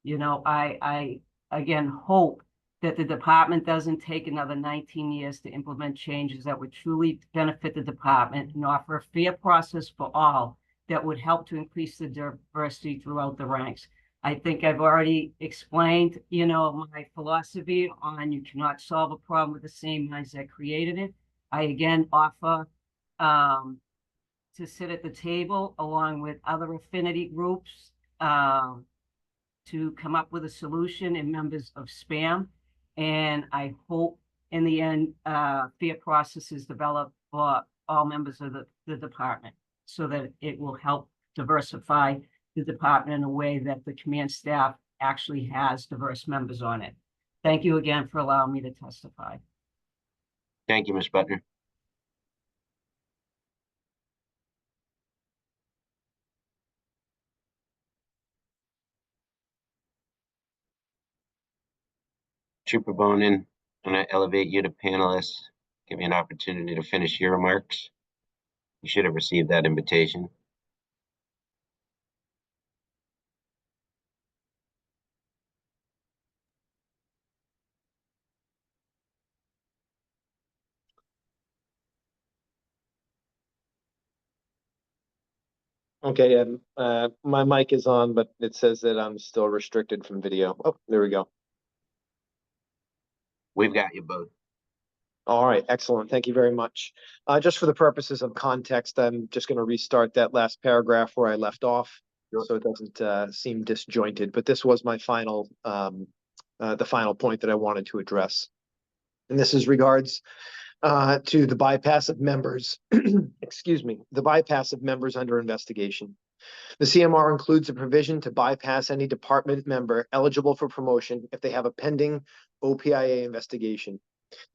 You know, I again hope that the department doesn't take another 19 years to implement changes that would truly benefit the department and offer a fair process for all that would help to increase the diversity throughout the ranks. I think I've already explained, you know, my philosophy on you cannot solve a problem with the same minds that created it. I again offer to sit at the table along with other affinity groups to come up with a solution and members of SPAM. And I hope in the end, fair processes develop for all members of the department so that it will help diversify the department in a way that the command staff actually has diverse members on it. Thank you again for allowing me to testify. Thank you, Ms. Butner. Trooper Bonin, and I elevate you to panelist, give you an opportunity to finish your remarks. You should have received that invitation. Okay, my mic is on, but it says that I'm still restricted from video. Oh, there we go. We've got you both. All right, excellent. Thank you very much. Just for the purposes of context, I'm just going to restart that last paragraph where I left off, Sure. so it doesn't seem disjointed. But this was my final, the final point that I wanted to address, and this is regards to the bypass of members. Excuse me, the bypass of members under investigation. The CMR includes a provision to bypass any department member eligible for promotion if they have a pending OPIA investigation.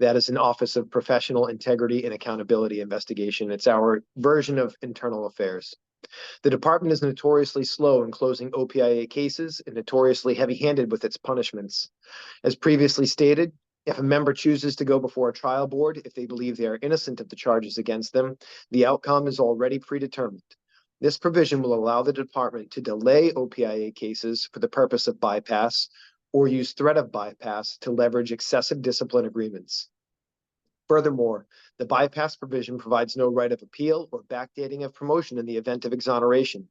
That is an Office of Professional Integrity and Accountability investigation. It's our version of internal affairs. The department is notoriously slow in closing OPIA cases and notoriously heavy-handed with its punishments. As previously stated, if a member chooses to go before a trial board, if they believe they are innocent of the charges against them, the outcome is already predetermined. This provision will allow the department to delay OPIA cases for the purpose of bypass or use threat of bypass to leverage excessive discipline agreements. Furthermore, the bypass provision provides no right of appeal or backdating of promotion in the event of exoneration.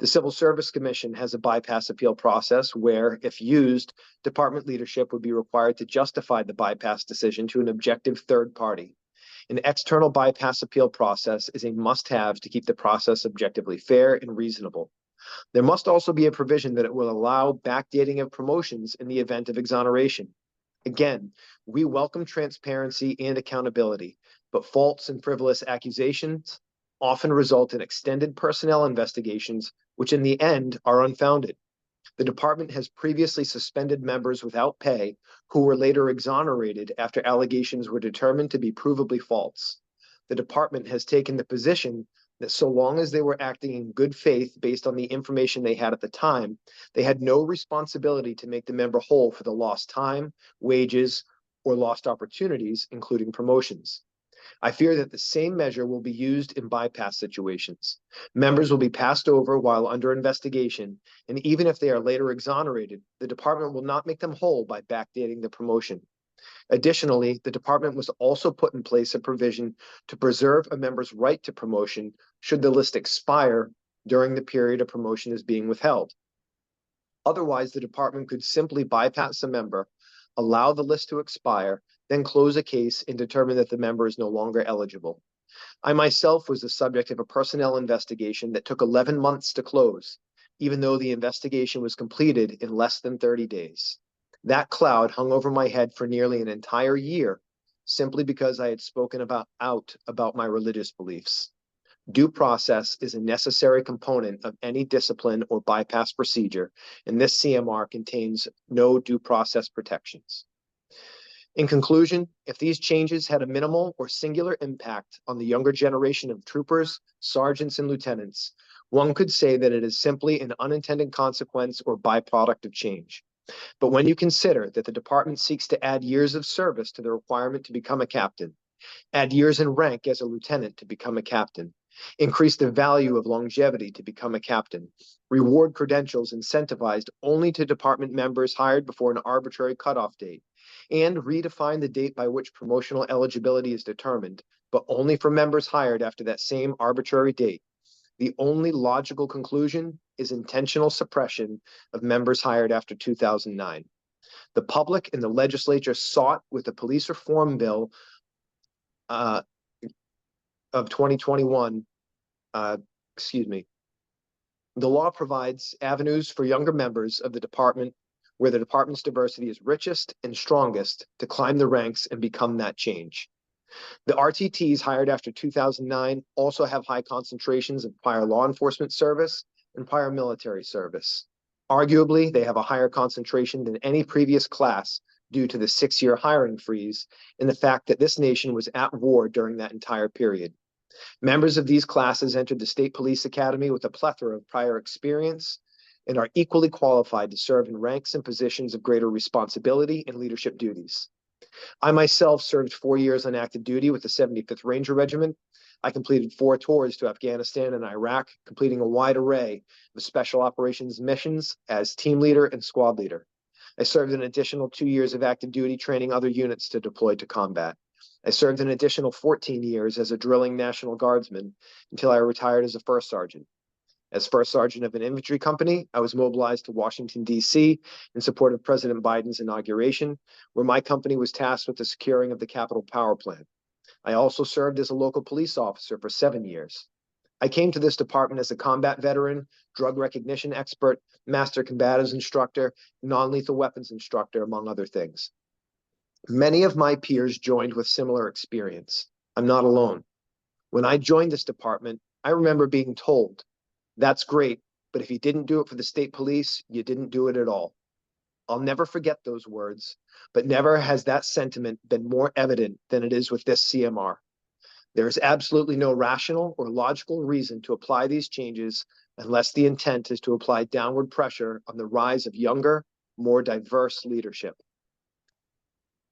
The Civil Service Commission has a bypass appeal process where, if used, department leadership would be required to justify the bypass decision to an objective third party. An external bypass appeal process is a must-have to keep the process objectively fair and reasonable. There must also be a provision that it will allow backdating of promotions in the event of exoneration. Again, we welcome transparency and accountability, but false and frivolous accusations often result in extended personnel investigations, which in the end are unfounded. The department has previously suspended members without pay who were later exonerated after allegations were determined to be provably false. The department has taken the position that so long as they were acting in good faith based on the information they had at the time, they had no responsibility to make the member whole for the lost time, wages, or lost opportunities, including promotions. I fear that the same measure will be used in bypass situations. Members will be passed over while under investigation, and even if they are later exonerated, the department will not make them whole by backdating the promotion. Additionally, the department must also put in place a provision to preserve a member's right to promotion should the list expire during the period a promotion is being withheld. Otherwise, the department could simply bypass a member, allow the list to expire, then close a case and determine that the member is no longer eligible. I myself was the subject of a personnel investigation that took 11 months to close, even though the investigation was completed in less than 30 days. That cloud hung over my head for nearly an entire year, simply because I had spoken about my religious beliefs. Due process is a necessary component of any discipline or bypass procedure, and this CMR contains no due process protections. In conclusion, if these changes had a minimal or singular impact on the younger generation of troopers, sergeants, and lieutenants, one could say that it is simply an unintended consequence or byproduct of change. But when you consider that the department seeks to add years of service to the requirement to become a captain, add years in rank as a lieutenant to become a captain, increase the value of longevity to become a captain, reward credentials incentivized only to department members hired before an arbitrary cutoff date, and redefine the date by which promotional eligibility is determined, but only for members hired after that same arbitrary date, the only logical conclusion is intentional suppression of members hired after 2009. The public and the legislature sought with the police reform bill of 2021, the law provides avenues for younger members of the department where the department's diversity is richest and strongest to climb the ranks and become that change. The RTTs hired after 2009 also have high concentrations of prior law enforcement service and prior military service. Arguably, they have a higher concentration than any previous class due to the 6-year hiring freeze and the fact that this nation was at war during that entire period. Members of these classes entered the State Police Academy with a plethora of prior experience and are equally qualified to serve in ranks and positions of greater responsibility and leadership duties. I myself served 4 years on active duty with the 75th Ranger Regiment. I completed 4 tours to Afghanistan and Iraq, completing a wide array of special operations missions as team leader and squad leader. I served an additional 2 years of active duty training other units to deploy to combat. I served an additional 14 years as a drilling National Guardsman until I retired as a first sergeant. As first sergeant of an infantry company, I was mobilized to Washington, D.C. in support of President Biden's inauguration, where my company was tasked with the securing of the Capitol Power Plant. I also served as a local police officer for 7 years. I came to this department as a combat veteran, drug recognition expert, master combatives instructor, non-lethal weapons instructor, among other things. Many of my peers joined with similar experience. I'm not alone. When I joined this department, I remember being told, "That's great, but if you didn't do it for the state police, you didn't do it at all." I'll never forget those words, but never has that sentiment been more evident than it is with this CMR. There is absolutely no rational or logical reason to apply these changes unless the intent is to apply downward pressure on the rise of younger, more diverse leadership.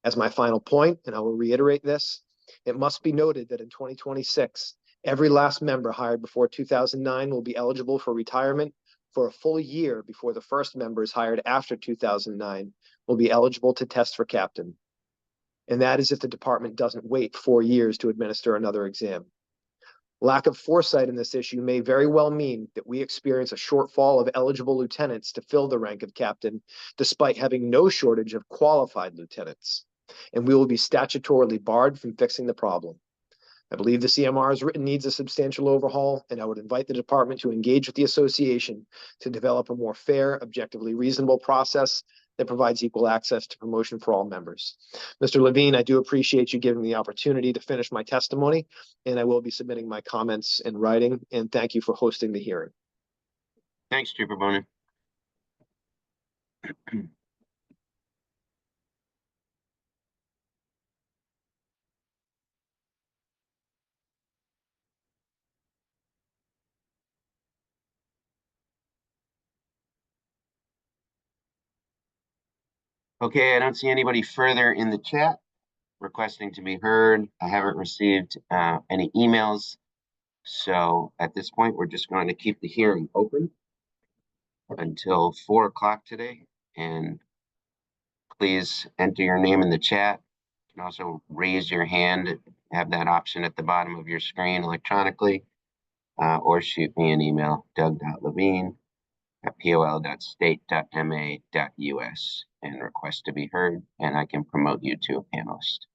As my final point, and I will reiterate this, it must be noted that in 2026, every last member hired before 2009 will be eligible for retirement for a full year before the first members hired after 2009 will be eligible to test for captain. And that is if the department doesn't wait 4 years to administer another exam. Lack of foresight in this issue may very well mean that we experience a shortfall of eligible lieutenants to fill the rank of captain, despite having no shortage of qualified lieutenants. And we will be statutorily barred from fixing the problem. I believe the CMR as written needs a substantial overhaul, and I would invite the department to engage with the association to develop a more fair, objectively reasonable process that provides equal access to promotion for all members. Mr. Levine, I do appreciate you giving me the opportunity to finish my testimony, and I will be submitting my comments in writing, and thank you for hosting the hearing. Thanks, Trooper Bonin. Okay, I don't see anybody further in the chat requesting to be heard. I haven't received any emails. So at this point, we're just going to keep the hearing open until 4 o'clock today. And please enter your name in the chat. You can also raise your hand, have that option at the bottom of your screen electronically, or shoot me an email, doug.levine@pol.state.ma.us, and request to be heard, and I can promote you to a panelist.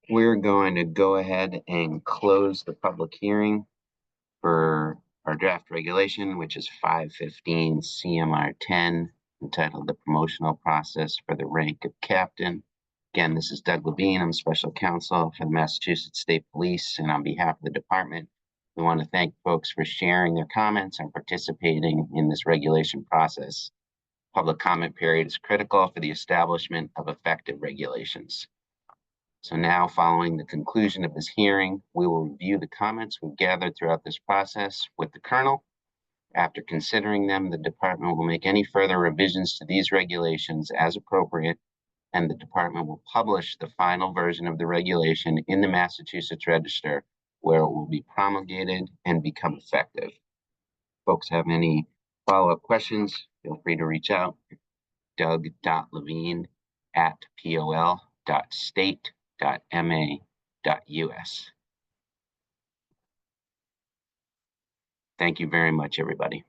we're going to go ahead and close the public hearing for our draft regulation, which is 515 CMR 10, entitled the Promotional Process for the Rank of Captain. Again, this is Doug Levine. I'm Special Counsel for the Massachusetts State Police, and on behalf of the department, we want to thank folks for sharing their comments and participating in this regulation process. Public comment period is critical for the establishment of effective regulations. So now, following the conclusion of this hearing, we will review the comments we've gathered throughout this process with the Colonel. After considering them, the department will make any further revisions to these regulations as appropriate, and the department will publish the final version of the regulation in the Massachusetts Register, where it will be promulgated and become effective. Folks have any follow-up questions, feel free to reach out. doug.levine@pol.state.ma.us. Thank you very much, everybody.